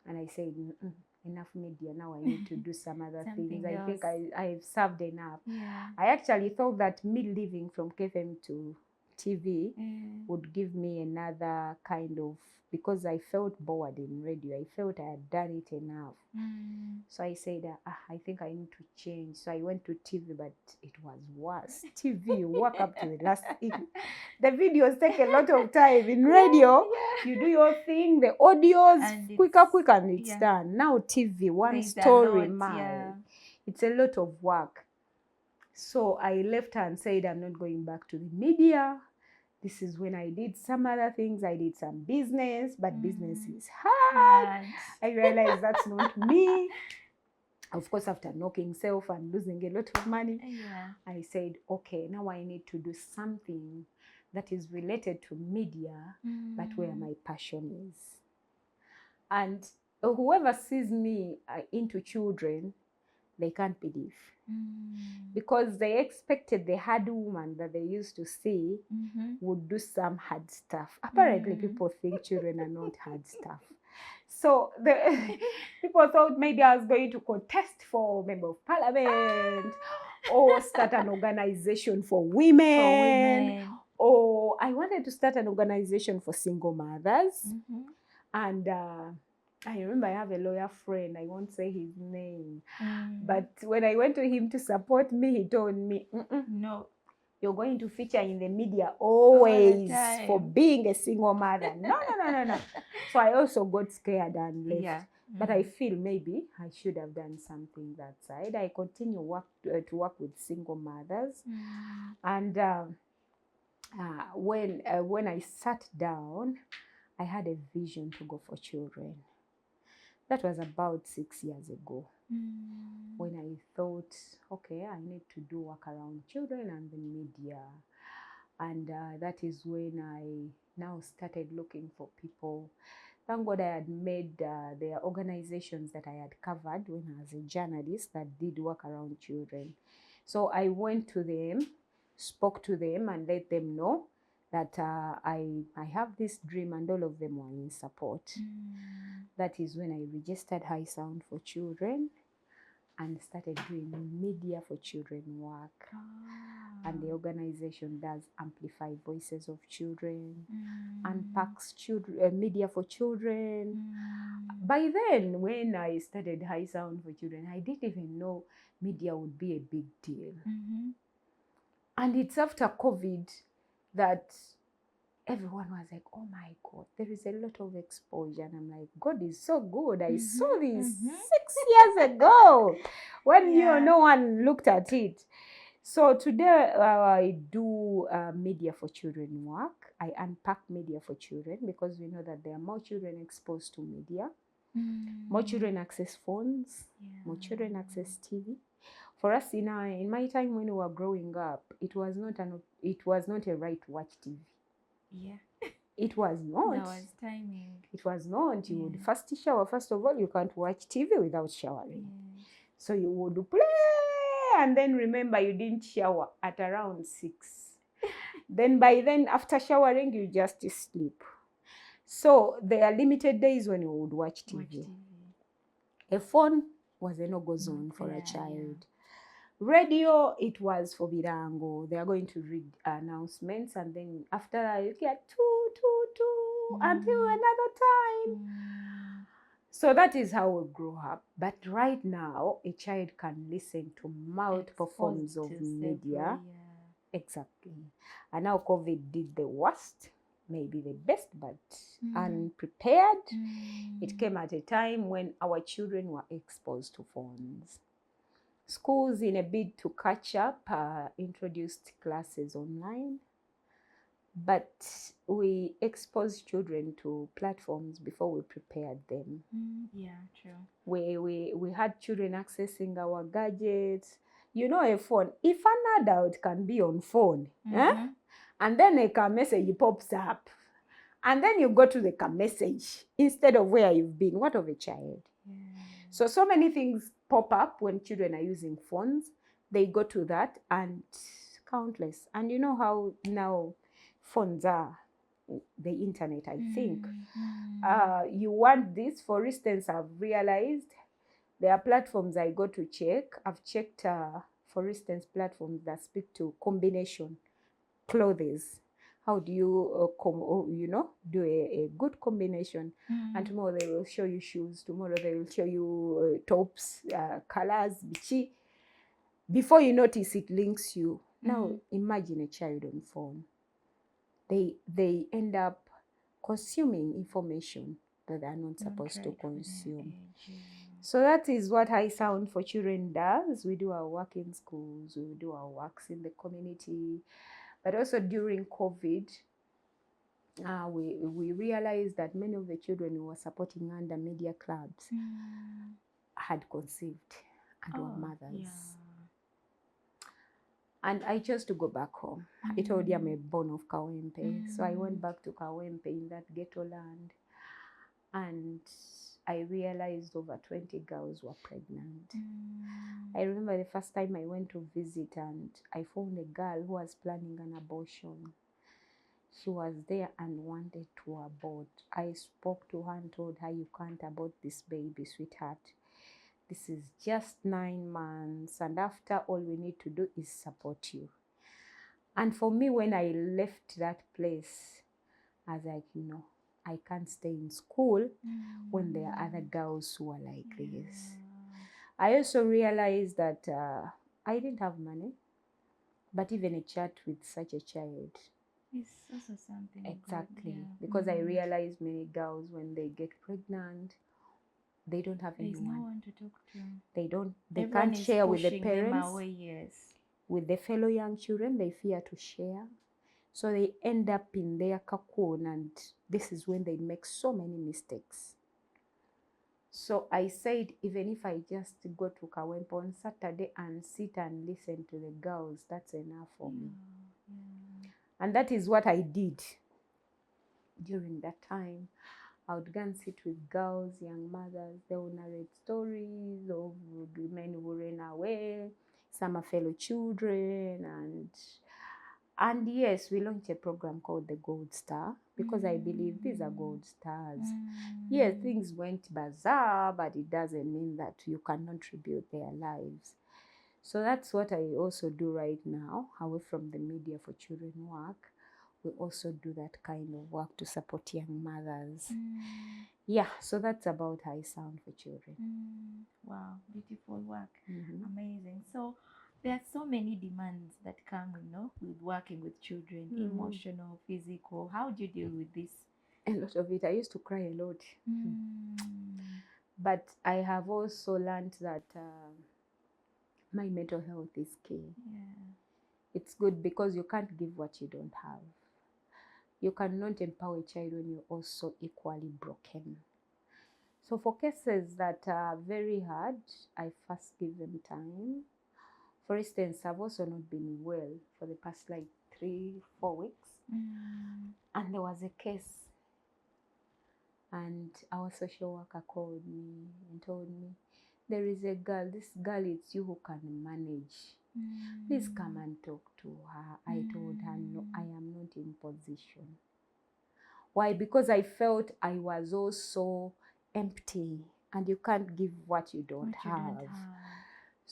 And I said, enough media, now I need to do some other things. I think I've served enough. Yeah. I actually thought that me leaving from KFM to TV would give me another kind of, because I felt bored in radio. I felt I had done it enough. So I said, I think I need to change. So I went to TV, but it was worse. TV, you work up to the last thing. The videos take a lot of time. In radio, you do your thing, the audios, and quicker, and it's done. Now TV, one story, it's a lot of work. So I left her and said, I'm not going back to the media. This is when I did some other things. I did some business, but business is hard. I realized that's not me. Of course, after knocking self and losing a lot of money, I said, okay, now I need to do something that is related to media, but where my passion is. And whoever sees me into children, they can't believe. Because they expected the hard woman that they used to see would do some hard stuff. Apparently, people think children are not hard stuff. So people thought maybe I was going to contest for Member of Parliament or start an organization for women. Or I wanted to start an organization for single mothers. And I remember I have a lawyer friend, I won't say his name, but when I went to him to support me, he told me, no, you're going to feature in the media always for being a single mother. No. So I also got scared and left. Yeah. But I feel maybe I should have done something that side. I continue to work with single mothers. And when I sat down, I had a vision to go for children. That was about 6 years ago, when I thought, okay, I need to do work around children and the media. And that is when I now started looking for people. Thank God I had made their organizations that I had covered when I was a journalist that did work around children. So I went to them, spoke to them, and let them know that I have this dream, and all of them were in support. That is when I registered High Sound for Children and started doing media for children work. And the organization does amplify voices of children, unpacks media for children. By then, when I started High Sound for Children, I didn't even know media would be a big deal. And it's after COVID that everyone was like, oh my God, there is a lot of exposure. And I'm like, God is so good. I saw this 6 years ago when no one looked at it. So today I do media for children work. I unpack media for children because we know that there are more children exposed to media. More children access phones. More children access TV. For us in my time when we were growing up, it was not a right to watch TV. Yeah. It was not. There was timing. It was not. You would first shower. First of all, you can't watch TV without showering. Yes. So you would play, and then remember you didn't shower at around 6. Then by then, after showering, you just sleep. So there are limited days when you would watch TV. A phone was a no-go zone for a child. Yeah. Radio, it was for birango. They are going to read announcements, and then after that you get two until another time. So that is how we grew up. But right now, a child can listen to multiple forms of media. Exactly. And now COVID did the worst, maybe the best, but unprepared. It came at a time when our children were exposed to phones. Schools, in a bid to catch up, introduced classes online, but we exposed children to platforms before we prepared them. Yeah, true. We had children accessing our gadgets. You know, a phone, if an adult can be on phone, and then a message pops up, and then you go to the message instead of where you've been, what of a child? Yeah. So many things pop up when children are using phones. They go to that, and countless. And you know how now phones are, the internet, I think. You want this, for instance, I've realized there are platforms I go to check. I've checked, for instance, platforms that speak to combination clothes. How do you, do a good combination? And tomorrow they will show you shoes. Tomorrow they will show you tops, colors, bichi. Before you notice, it links you. Now, imagine a child on phone. They end up consuming information that they're not supposed to consume. So that is what High Sound for Children does. We do our work in schools, we do our works in the community. But also during COVID, we realized that many of the children who were supporting under media clubs had conceived and were mothers. Yeah. And I chose to go back home. I told you I'm a born of Kawempe. So I went back to Kawempe in that ghetto land. And I realized over 20 girls were pregnant. I remember the first time I went to visit, and I found a girl who was planning an abortion. She was there and wanted to abort. I spoke to her and told her, you can't abort this baby, sweetheart. This is just 9 months, and after all we need to do is support you. And for me, when I left that place, I was like, I can't stay in school when there are other girls who are like this. I also realized that I didn't have money, but even a chat with such a child. It's also something. Exactly. Because I realized many girls, when they get pregnant, they don't have anyone. There's no one to talk to. They can't share with the parents. Away, yes. With the fellow young children, they fear to share. So they end up in their cocoon, and this is when they make so many mistakes. So I said, even if I just go to Kawempe on Saturday and sit and listen to the girls, that's enough for me. And that is what I did during that time. I would go and sit with girls, young mothers. They would narrate stories of men who ran away, some are fellow children, and yes, we launched a program called the Gold Star, because I believe these are gold stars. Yes, things went bizarre, but it doesn't mean that you cannot contribute their lives. So that's what I also do right now, away from the media for children work. We also do that kind of work to support young mothers. Yeah, so that's about High Sound for Children. Wow, beautiful work. Amazing. So there are so many demands that come, with working with children, emotional, physical. How do you deal with this? A lot of it. I used to cry a lot. But I have also learned that my mental health is key. Yeah. It's good because you can't give what you don't have. You cannot empower a child when you're also equally broken. So for cases that are very hard, I first give them time. For instance, I've also not been well for the past like 3-4 weeks. And there was a case, and our social worker called me and told me, there is a girl, this girl, it's you who can manage. Please come and talk to her. I told her, no, I am not in position. Why? Because I felt I was also empty, and you can't give what you don't have.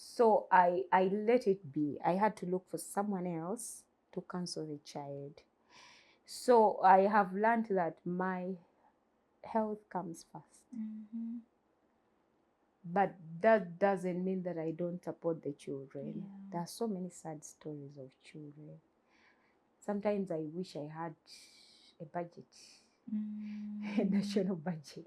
So I let it be. I had to look for someone else to counsel the child. So I have learned that my health comes first. But that doesn't mean that I don't support the children. There are so many sad stories of children. Sometimes I wish I had a budget, a national budget,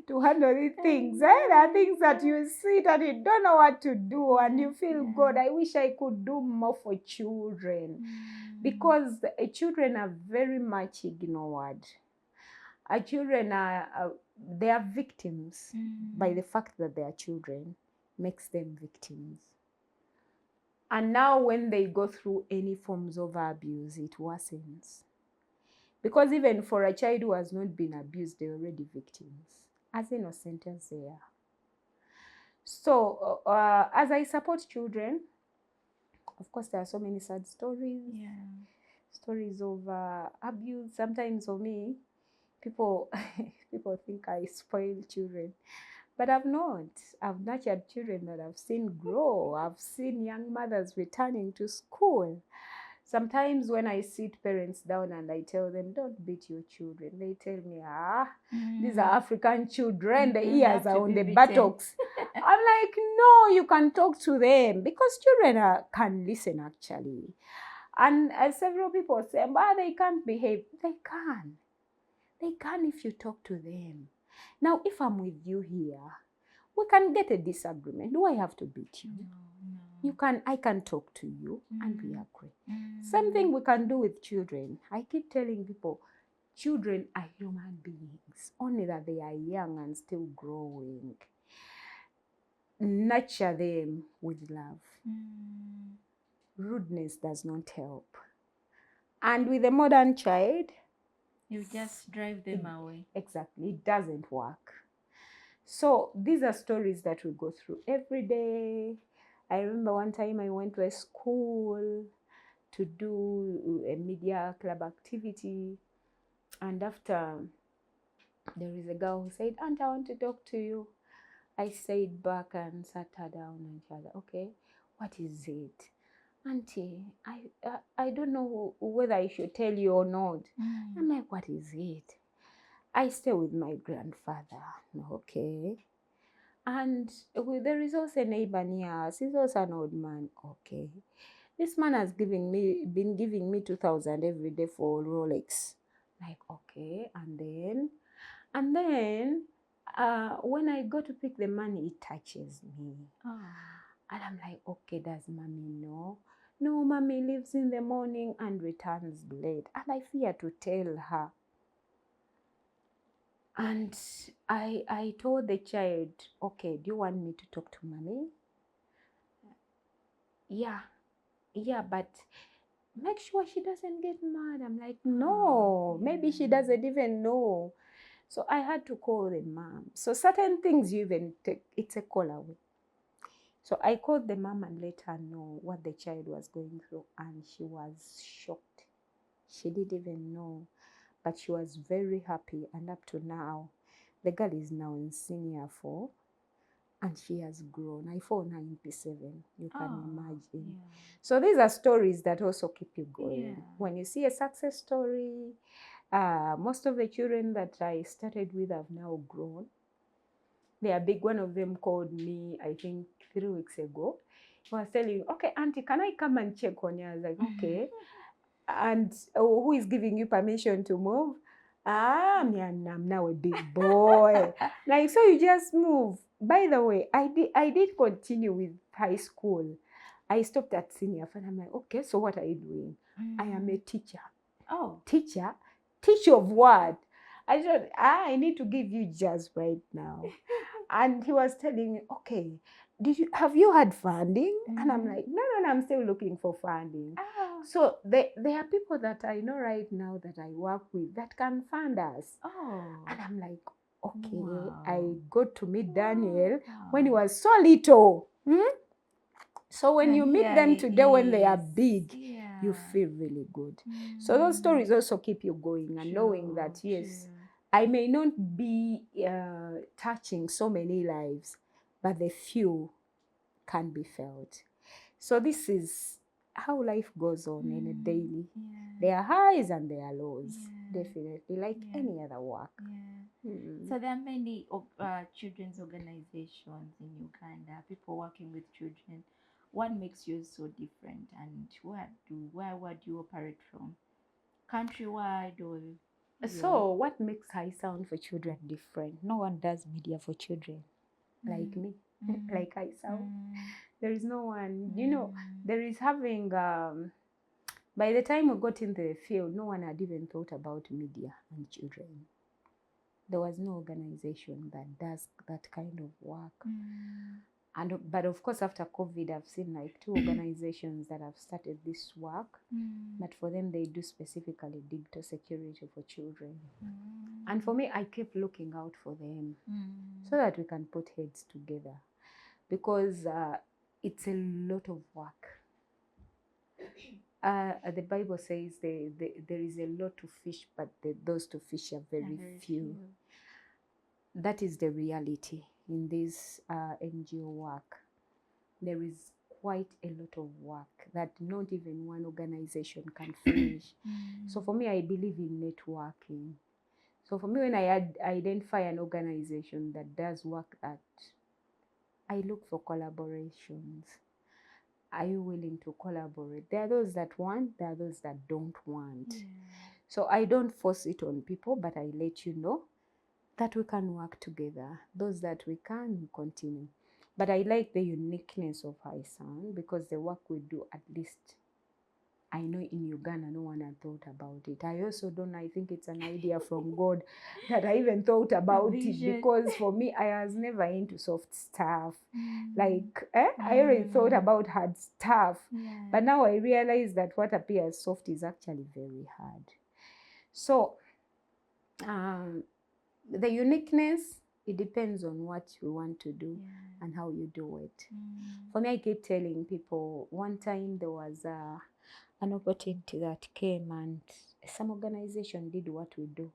to handle these things. There are things that you sit and you don't know what to do, and you feel God, I wish I could do more for children. Because children are very much ignored. Children they are victims. By the fact that they are children makes them victims. And now when they go through any forms of abuse, it worsens. Because even for a child who has not been abused, they're already victims, as innocent as they are. So as I support children, of course there are so many sad stories, stories of abuse. Sometimes for me, people think I spoil children, but I've not. I've nurtured children that I've seen grow. I've seen young mothers returning to school. Sometimes when I sit parents down and I tell them, don't beat your children, they tell me, these are African children, the ears are on the buttocks. I'm like, no, you can talk to them, because children can listen actually. And as several people say, but they can't behave. They can. They can if you talk to them. Now, if I'm with you here, we can get a disagreement. Do I have to beat you? No. I can talk to you and we agree. Same thing we can do with children. I keep telling people, children are human beings, only that they are young and still growing. Nurture them with love. Rudeness does not help. And with a modern child, you just drive them away. Exactly. It doesn't work. So these are stories that we go through every day. I remember one time I went to a school to do a media club activity. And after, there is a girl who said, Aunt, I want to talk to you. I stayed back and sat her down, and she was like, okay, what is it? Auntie, I don't know whether I should tell you or not. I'm like, what is it? I stay with my grandfather. Okay. And there is also a neighbor near us. He's also an old man. Okay. This man has been giving me 2,000 every day for Rolex. Like, okay. And then when I go to pick the money, it touches me. And I'm like, okay, does mommy know? No, mommy leaves in the morning and returns late. And I fear to tell her. And I told the child, okay, do you want me to talk to mommy? Yeah, but make sure she doesn't get mad. I'm like, no, maybe she doesn't even know. So I had to call the mom. So certain things you even take, it's a call away. So I called the mom and let her know what the child was going through, and she was shocked. She didn't even know, but she was very happy. And up to now, the girl is now in senior 4, and she has grown. I found her in P7, you can imagine. Yeah. So these are stories that also keep you going. Yeah. When you see a success story, most of the children that I started with have now grown. They are big. One of them called me, I think 3 weeks ago. He was telling me, okay, auntie, can I come and check on you? I was like, okay. And who is giving you permission to move? I'm now a big boy. Like, so you just move. By the way, I did continue with high school. I stopped at senior 5. I'm like, okay, so what are you doing? I am a teacher. Oh. Teacher? Teacher of what? I said, I need to give you jazz right now. And he was telling me, okay, have you had funding? And I'm like, no, I'm still looking for funding. Oh. So there are people that I know right now that I work with that can fund us. Oh. And I'm like, okay. Wow. I got to meet Daniel when he was so little. So when you meet them today when they are big, you feel really good. So those stories also keep you going and knowing that, yes, I may not be touching so many lives, but the few can be felt. So this is how life goes on in a daily. There are highs and there are lows, definitely, like any other work. So there are many children's organizations in Uganda, people working with children. What makes you so different, and where do you operate from? Countrywide or? So what makes High Sound for Children different? No one does media for children like me, like High Sound. There is no one, there is having, by the time we got in the field, no one had even thought about media and children. There was no organization that does that kind of work. But of course, after COVID, I've seen like 2 organizations that have started this work. But for them, they do specifically digital security for children. And for me, I keep looking out for them so that we can put heads together, because it's a lot of work. The Bible says there is a lot to fish, but those to fish are very few. That is the reality in this NGO work. There is quite a lot of work that not even one organization can finish. So for me, I believe in networking. So for me, when I identify an organization that does work that, I look for collaborations. Are you willing to collaborate? There are those that want, there are those that don't want. So I don't force it on people, but I let you know that we can work together. Those that we can continue. But I like the uniqueness of High Sound, because the work we do, at least I know in Uganda no one had thought about it. I also don't know, I think it's an idea from God that I even thought about it, because for me, I was never into soft stuff. Like, I already thought about hard stuff. But now I realize that what appears soft is actually very hard. So the uniqueness, it depends on what you want to do and how you do it. For me, I keep telling people, one time there was an opportunity that came and some organization did what we do.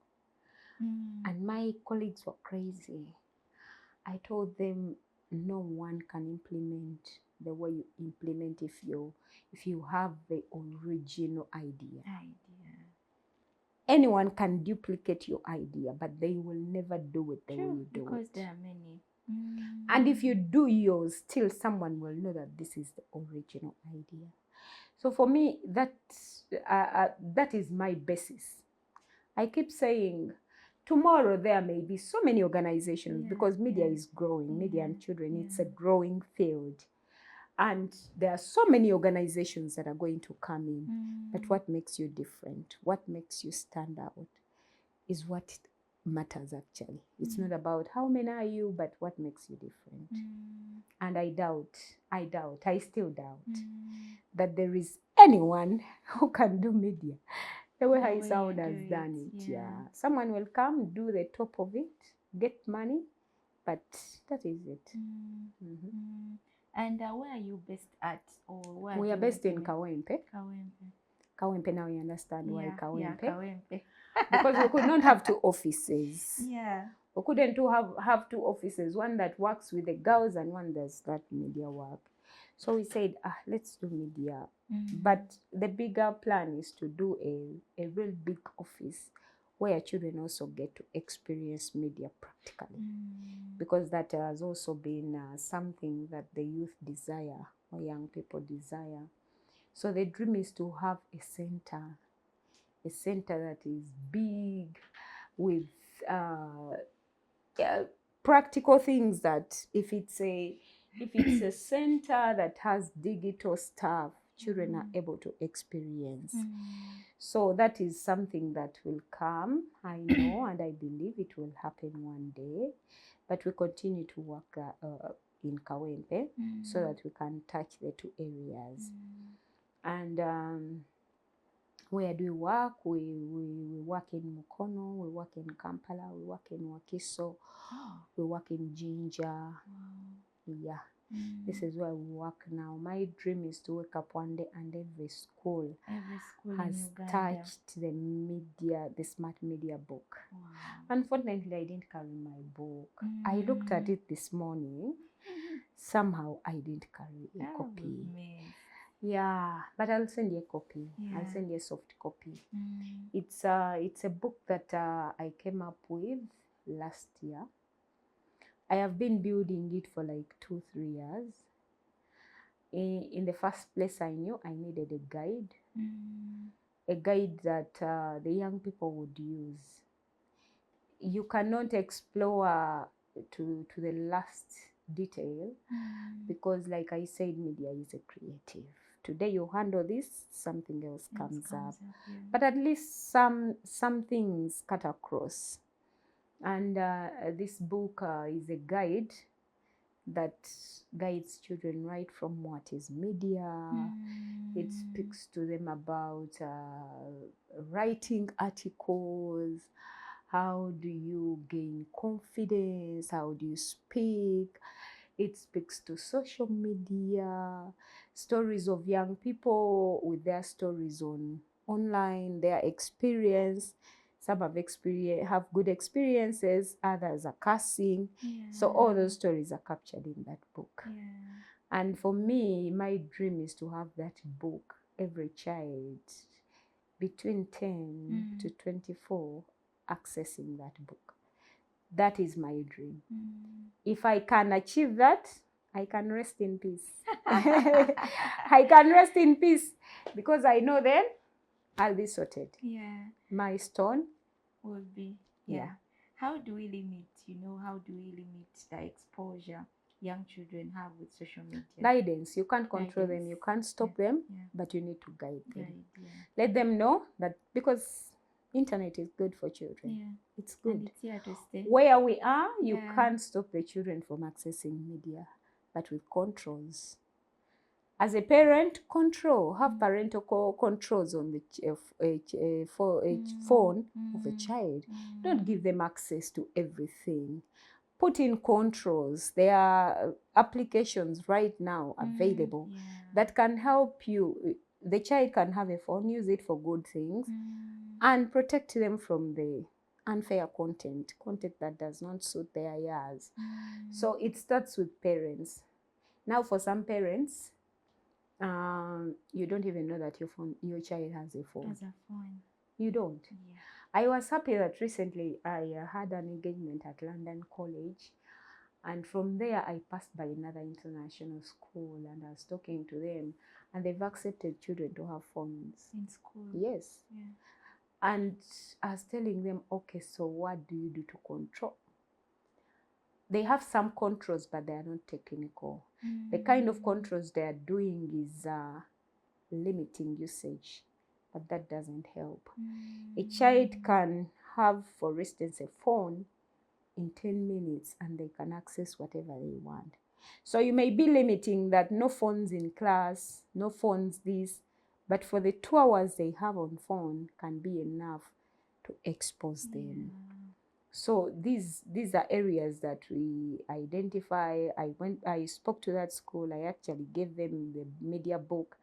And my colleagues were crazy. I told them, no one can implement the way you implement if you have the original idea. Anyone can duplicate your idea, but they will never do it the way you do it. Because there are many. And if you do yours, still someone will know that this is the original idea. So for me, that is my basis. I keep saying, tomorrow there may be so many organizations, because media is growing, media and children, it's a growing field. And there are so many organizations that are going to come in. But what makes you different, what makes you stand out, is what matters actually. It's not about how many are you, but what makes you different. And I still doubt that there is anyone who can do media the way High Sound has done it. Someone will come, do the top of it, get money, but that is it. And where are you based at? Or where we are based in Kawempe. Kawempe, now you understand why Kawempe. Kawempe. Because we could not have 2 offices. Yeah. We couldn't have 2 offices, one that works with the girls and one does that media work. So we said, let's do media. But the bigger plan is to do a real big office where children also get to experience media practically. Because that has also been something that the youth desire, or young people desire. So the dream is to have a center that is big, with practical things, that if it's a center that has digital stuff, children are able to experience. So that is something that will come, I know, and I believe it will happen one day. But we continue to work in Kawempe so that we can touch the two areas. And where do we work? We work in Mukono, we work in Kampala, we work in Wakiso, we work in Jinja. Yeah. This is where we work now. My dream is to wake up one day and every school has touched the media, the smart media book. Unfortunately, I didn't carry my book. I looked at it this morning. Somehow I didn't carry a copy. Yeah, but I'll send you a copy. I'll send you a soft copy. It's a book that I came up with last year. I have been building it for like 2-3 years. In the first place, I knew I needed a guide that the young people would use. You cannot explore to the last detail because, like I said, media is a creative. Today you handle this, something else comes up. But at least some things cut across. And this book is a guide that guides children right from what is media. It speaks to them about writing articles. How do you gain confidence? How do you speak? It speaks to social media, stories of young people with their stories online, their experience. Some have good experiences, others are cursing. So all those stories are captured in that book. And for me, my dream is to have that book, every child between 10 to 24 accessing that book. That is my dream. If I can achieve that, I can rest in peace. I can rest in peace because I know then I'll be sorted. My stone will be. How do we limit, the exposure young children have with social media? Guidance. You can't control them. You can't stop them, but you need to guide them. Let them know that because internet is good for children. It's good. And it's here to stay. Where we are, you can't stop the children from accessing media, but with controls. As a parent, have parental controls on the phone of a child. Don't give them access to everything. Put in controls. There are applications right now available that can help you. The child can have a phone, use it for good things, and protect them from the unfair content that does not suit their ears. So it starts with parents. Now, for some parents, you don't even know that your child has a phone. You don't. I was happy that recently I had an engagement at London College, and from there I passed by another international school and I was talking to them, and they've accepted children to have phones in school. Yes. And I was telling them, okay, so what do you do to control? They have some controls, but they are not technical. The kind of controls they are doing is limiting usage, but that doesn't help. A child can have, for instance, a phone in 10 minutes and they can access whatever they want. So you may be limiting that no phones in class, no phones this, but for the 2 hours they have on phone can be enough to expose them. So these are areas that we identify. I spoke to that school. I actually gave them the media book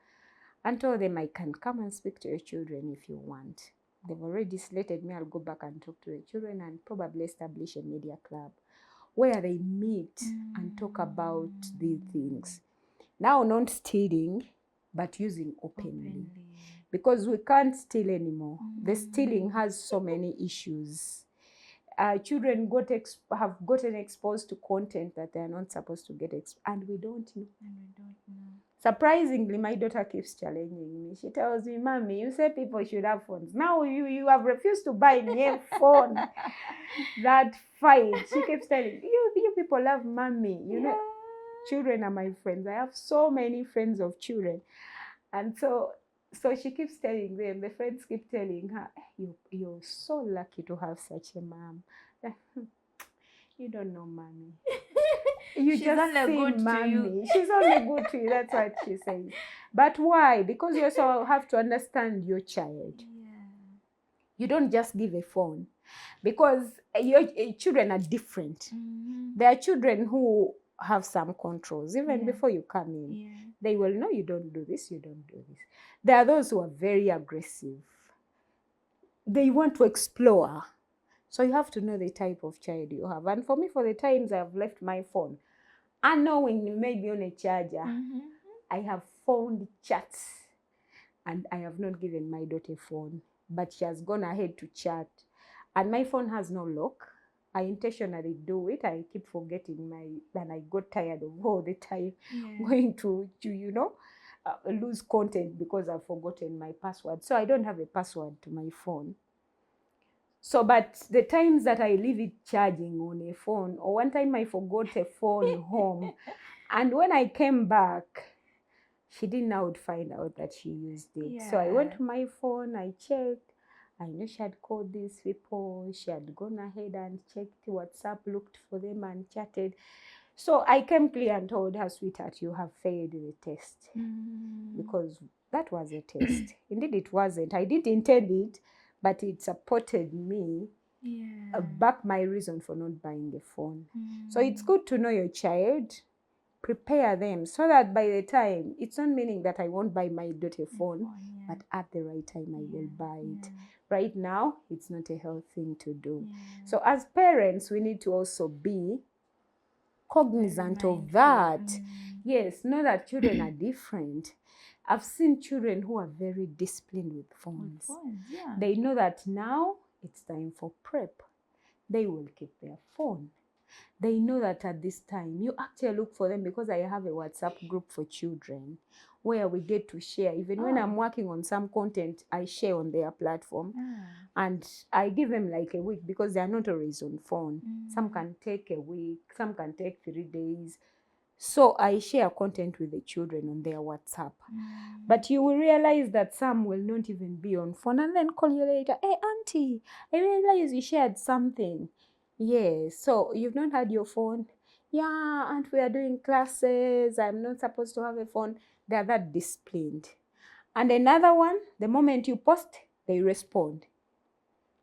and told them I can come and speak to your children if you want. They've already slated me. I'll go back and talk to the children and probably establish a media club where they meet and talk about these things. Now, not stealing, but using openly. Because we can't steal anymore. The stealing has so many issues. Children have gotten exposed to content that they are not supposed to get exposed, and we don't know. Surprisingly, my daughter keeps challenging me. She tells me, "Mommy, you say people should have phones. Now you have refused to buy me a phone." That fight. She keeps telling me, you people love Mommy. You know, children are my friends. I have so many friends of children, and so she keeps telling them. The friends keep telling her, "You're so lucky to have such a mom." You don't know, Mommy. You She's just only see good to you. mommy. She's only good to you. That's what she says. But why? Because you also have to understand your child. Yeah. You don't just give a phone, because your children are different. There are children who have some controls even before you come in. Yeah. They will know you don't do this, you don't do this. There are those who are very aggressive. They want to explore. So you have to know the type of child you have. And for me, for the times I've left my phone, unknowingly, maybe on a charger, I have found chats, and I have not given my daughter a phone, but she has gone ahead to chat. And my phone has no lock. I intentionally do it. I keep forgetting and I got tired of all the time going to lose content because I've forgotten my password. So I don't have a password to my phone. So, but the times that I leave it charging on a phone, or one time I forgot a phone home, and when I came back, she didn't know, would find out that she used it. Yeah. So I went to my phone, I checked. I knew she had called these people. She had gone ahead and checked WhatsApp, looked for them and chatted. So I came clear and told her, sweetheart, you have failed the test. Because that was a test. Indeed, it wasn't. I didn't intend it, but it supported me back my reason for not buying a phone. So it's good to know your child, prepare them, so that by the time, it's not meaning that I won't buy my daughter a phone, but at the right time I will buy it. Right now, it's not a healthy thing to do. So as parents, we need to also be cognizant of that. Yes, know that children are different. I've seen children who are very disciplined with phones. They know that now it's time for prep. They will keep their phone. They know that at this time, you actually look for them, because I have a WhatsApp group for children where we get to share. Even when I'm working on some content, I share on their platform. And I give them like a week, because they are not always on phone. Some can take a week, some can take 3 days. So I share content with the children on their WhatsApp. But you will realize that some will not even be on phone, and then call you later. Hey, auntie, I realize you shared something. Yes, so you've not had your phone? Yeah, and we are doing classes. I'm not supposed to have a phone. They are that disciplined. And another one, the moment you post, they respond.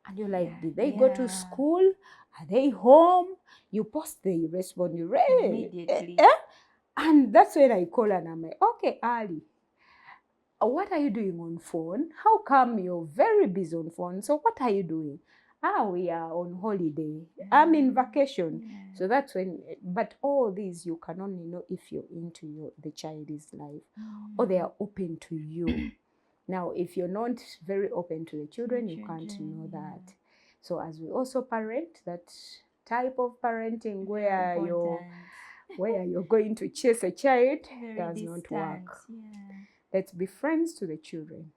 And you're like, did they go to school? Are they home? You post, they respond. You immediately. And that's when I call and I'm like, okay, Ali, what are you doing on phone? How come you're very busy on phone? So what are you doing? We are on holiday. I'm in vacation. So that's when, but all these you can only know if you're into the child's life, or they are open to you. Now, if you're not very open to the children, you can't know that. So as we also parent, that type of parenting where you're going to chase a child does not work. Let's be friends to the children.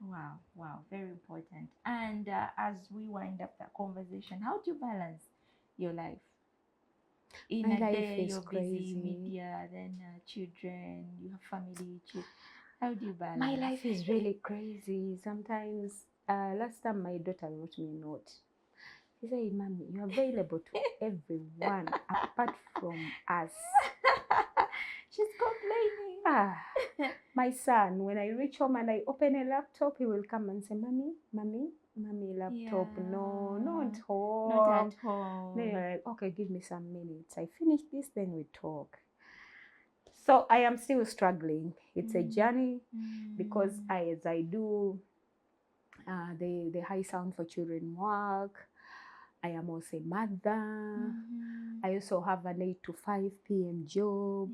Wow, very important. And as we wind up that conversation, how do you balance your life? In a day, you're busy, media, then children, you have family, how do you balance? My life is really crazy. Sometimes, last time my daughter wrote me a note. She said, Mommy, you're available to everyone apart from us. She's complaining. My son, when I reach home and I open a laptop, he will come and say, Mommy, laptop. No, not home. Not at home. Then you're like, okay, give me some minutes. I finish this, then we talk. So I am still struggling. It's a journey, because as I do the high sound for children work, I am also a mother. I also have an 8 to 5 p.m. job.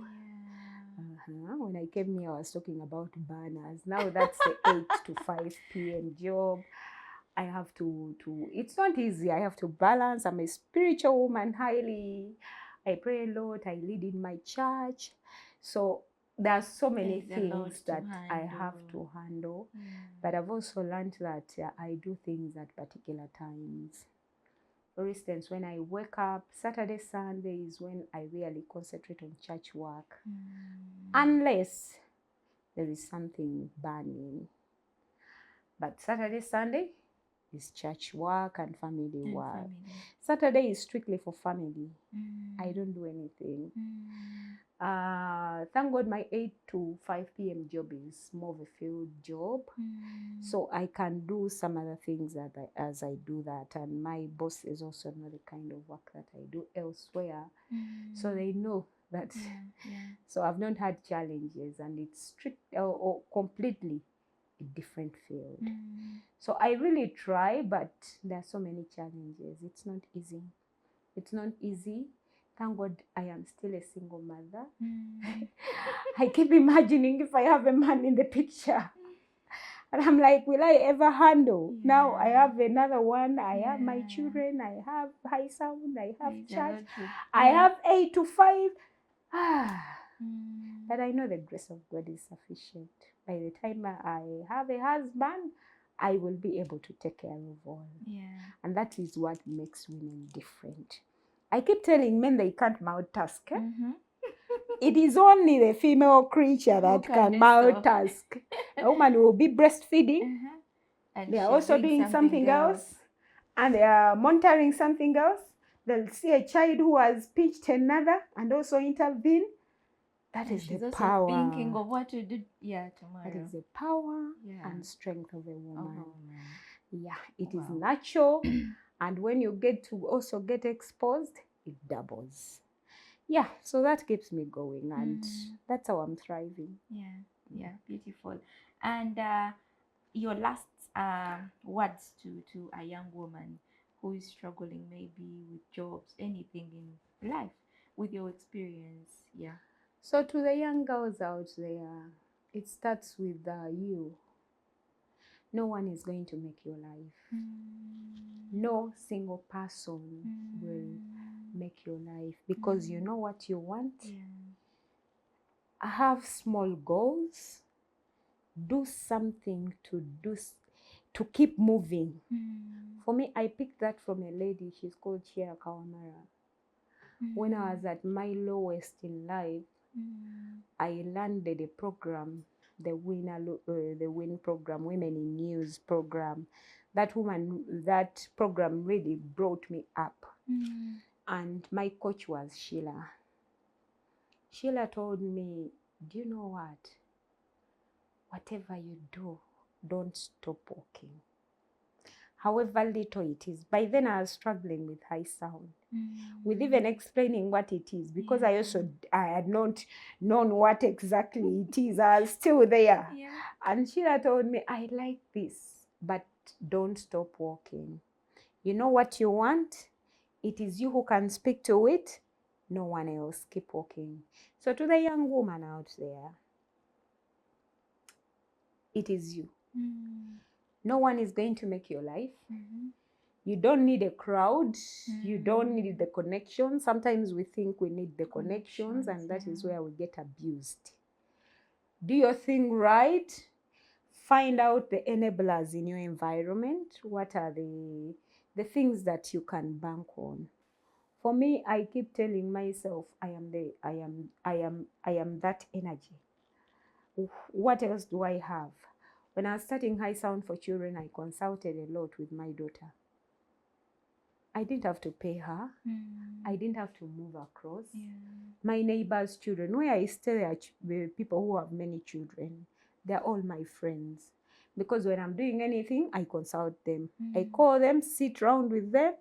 When I came here, I was talking about banners. Now that's the 8 to 5 p.m. job. I have to, it's not easy. I have to balance. I'm a spiritual woman, highly. I pray a lot. I lead in my church. So there are so many things that I have to handle. But I've also learned that I do things at particular times. For instance, when I wake up, Saturday, Sunday is when I really concentrate on church work. Unless there is something burning. But Saturday, Sunday is church work and family work. Saturday is strictly for family. I don't do anything. Thank God my 8 to 5 p.m. job is more of a field job. So I can do some other things as I do that. And my boss is also not the kind of work that I do elsewhere. So they know that. So I've not had challenges, and it's strict or completely a different field. So I really try, but there are so many challenges. It's not easy. It's not easy. Thank God I am still a single mother. I keep imagining if I have a man in the picture. And I'm like, will I ever handle? Now I have another one. I have my children. I have high sound. I have church. I have 8 to 5. But I know the grace of God is sufficient. By the time I have a husband, I will be able to take care of all. And that is what makes women different. I keep telling men they can't multitask. It is only the female creature that can multitask. A woman will be breastfeeding. And they are also doing something else. And they are monitoring something else. They'll see a child who has pinched another and also intervene. That is the power. Thinking of what to do tomorrow. That is the power and strength of a woman. It is natural. And when you get to also get exposed, it doubles. So that keeps me going, and that's how I'm thriving. Beautiful. And your last words to a young woman who is struggling maybe with jobs, anything in life, with your experience. So to the young girls out there, it starts with you. No one is going to make your life. No single person will make your life, because you know what you want. Have small goals. Do something to keep moving. For me, I picked that from a lady. She's called Chia Kawamara. When I was at my lowest in life, I landed a program, the WIN program, Women in News program. That program really brought me up. And my coach was Sheila. Sheila told me, do you know what? Whatever you do, don't stop walking. However little it is. By then I was struggling with high sound, with even explaining what it is, because I had not known what exactly it is. I was still there. And Sheila told me, I like this, but don't stop walking. You know what you want? It is you who can speak to it, no one else. Keep walking. So to the young woman out there, it is you. No one is going to make your life. You don't need a crowd. You don't need the connection. Sometimes we think we need the connections, and that is where we get abused. Do your thing right. Find out the enablers in your environment. What are the things that you can bank on? For me, I keep telling myself, I am that energy. What else do I have? When I was starting High Sound for Children, I consulted a lot with my daughter. I didn't have to pay her. I didn't have to move across. My neighbors' children, where I stay, there are people who have many children. They're all my friends. Because when I'm doing anything, I consult them. I call them, sit around with them.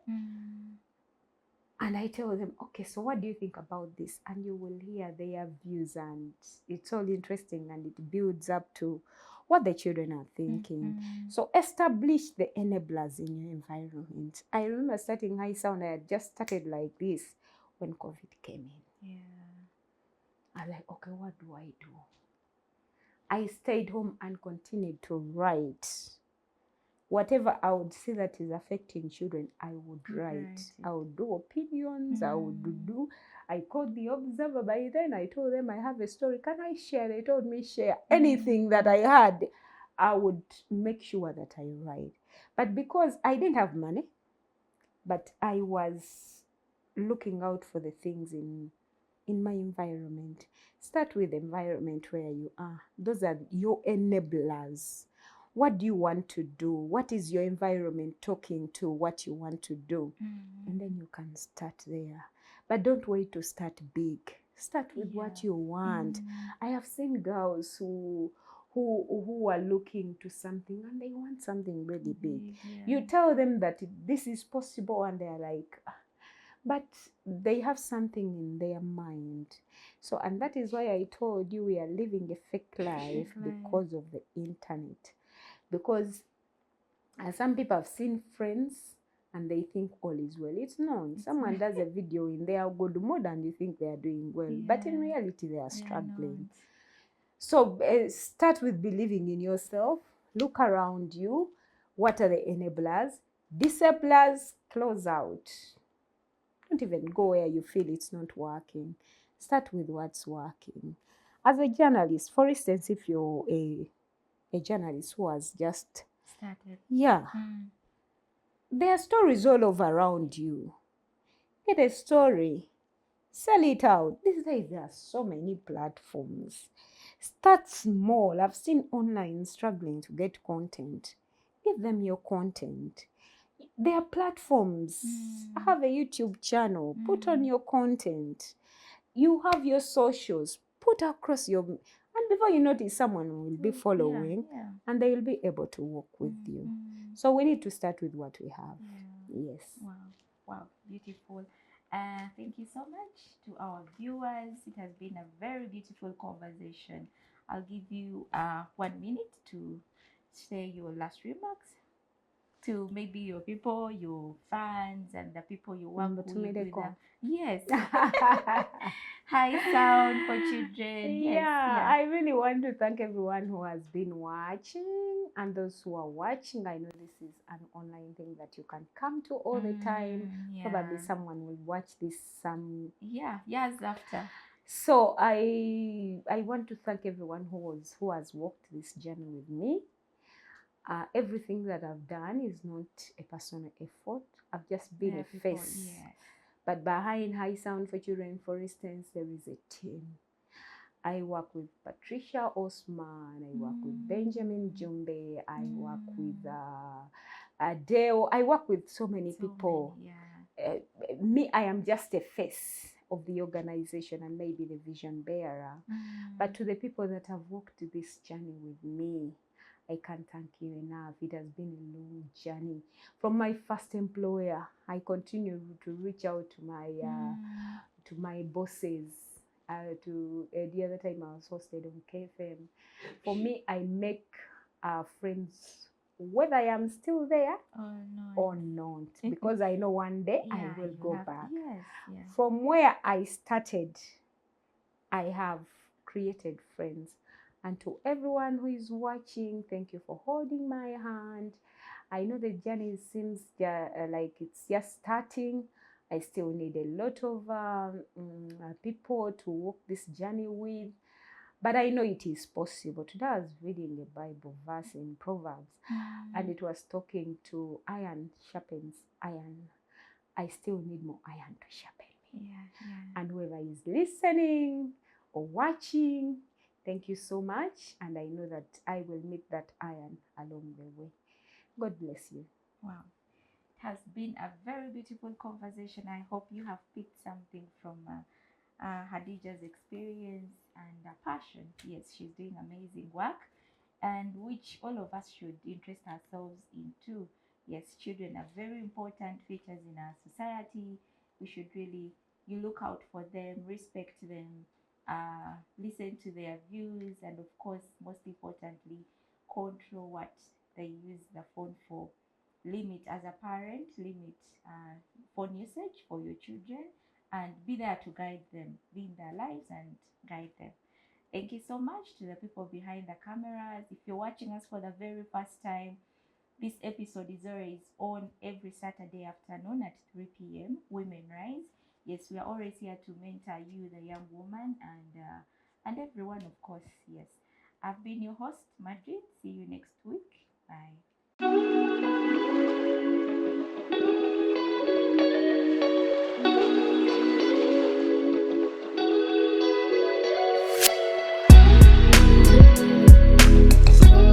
And I tell them, okay, so what do you think about this? And you will hear their views, and it's all interesting, and it builds up to what the children are thinking. So establish the enablers in your environment. I remember starting High Sound, I had just started like this when COVID came in. I was like, okay, what do I do? I stayed home and continued to write. Whatever I would see that is affecting children, I would write. I would do opinions. I called the Observer. By then I told them I have a story. Can I share? They told me share. Anything that I had, I would make sure that I write. But because I didn't have money, but I was looking out for the things in my environment. Start with the environment where you are. Those are your enablers. What do you want to do? What is your environment talking to what you want to do? And then you can start there. But don't wait to start big. Start with what you want. I have seen girls who are looking to something and they want something really big. You tell them that this is possible and they're like, but they have something in their mind. So, and that is why I told you we are living a fake life because of the internet. Because some people have seen friends and they think all is well. It's not. Someone does a video in their good mood and you think they are doing well. But in reality, they are struggling. So start with believing in yourself. Look around you. What are the enablers? Disciples, close out. Don't even go where you feel it's not working. Start with what's working. As a journalist, for instance, if you're a journalist who has just started, there are stories all over around you. Get a story, sell it out. These days there are so many platforms. Start small. I've seen online struggling to get content. Give them your content. There are platforms. Have a YouTube channel. Put on your content. You have your socials. Put across your... And before you notice, someone will be following and they will be able to work with you. So we need to start with what we have. Yes. Wow, beautiful. Thank you so much to our viewers. It has been a very beautiful conversation. I'll give you 1 minute to say your last remarks to maybe your people, your fans, and the people you work with. Yes. High sound for children. Yes. I really want to thank everyone who has been watching, and those who are watching. I know this is an online thing that you can come to all the time. Probably someone will watch this years after. So I want to thank everyone who has walked this journey with me. Everything that I've done is not a personal effort. I've just been a face. But behind High Sound for Children, for instance, there is a team. I work with Patricia Osman. I work with Benjamin Jumbe. I work with Adele. I work with so many people. Me, I am just a face of the organization and maybe the vision bearer. But to the people that have walked this journey with me, I can't thank you enough. It has been a long journey. From my first employer, I continue to reach out to my bosses. The other time I was hosted on KFM. For me, I make friends whether I am still there or not, because I know one day I will go back. From where I started, I have created friends. And to everyone who is watching, thank you for holding my hand. I know the journey seems like it's just starting. I still need a lot of people to walk this journey with. But I know it is possible. Today I was reading a Bible verse in Proverbs, and it was talking to iron sharpens iron. I still need more iron to sharpen me. And whoever is listening or watching, thank you so much. And I know that I will meet that iron along the way. God bless you. Wow. It has been a very beautiful conversation. I hope you have picked something from Hadijah's experience and passion. Yes, she's doing amazing work, and which all of us should interest ourselves into. Yes, children are very important features in our society. We should really look out for them, respect them, listen to their views, and of course, most importantly, control what they use the phone for. Limit, as a parent, limit phone usage for your children, and be there to guide them, be in their lives and guide them. Thank you so much to the people behind the cameras. If you're watching us for the very first time, this episode is always on every Saturday afternoon at 3 p.m. Women Rise. Yes, we are always here to mentor you, the young woman, and everyone, of course. Yes, I've been your host, Madrid. See you next week. Bye.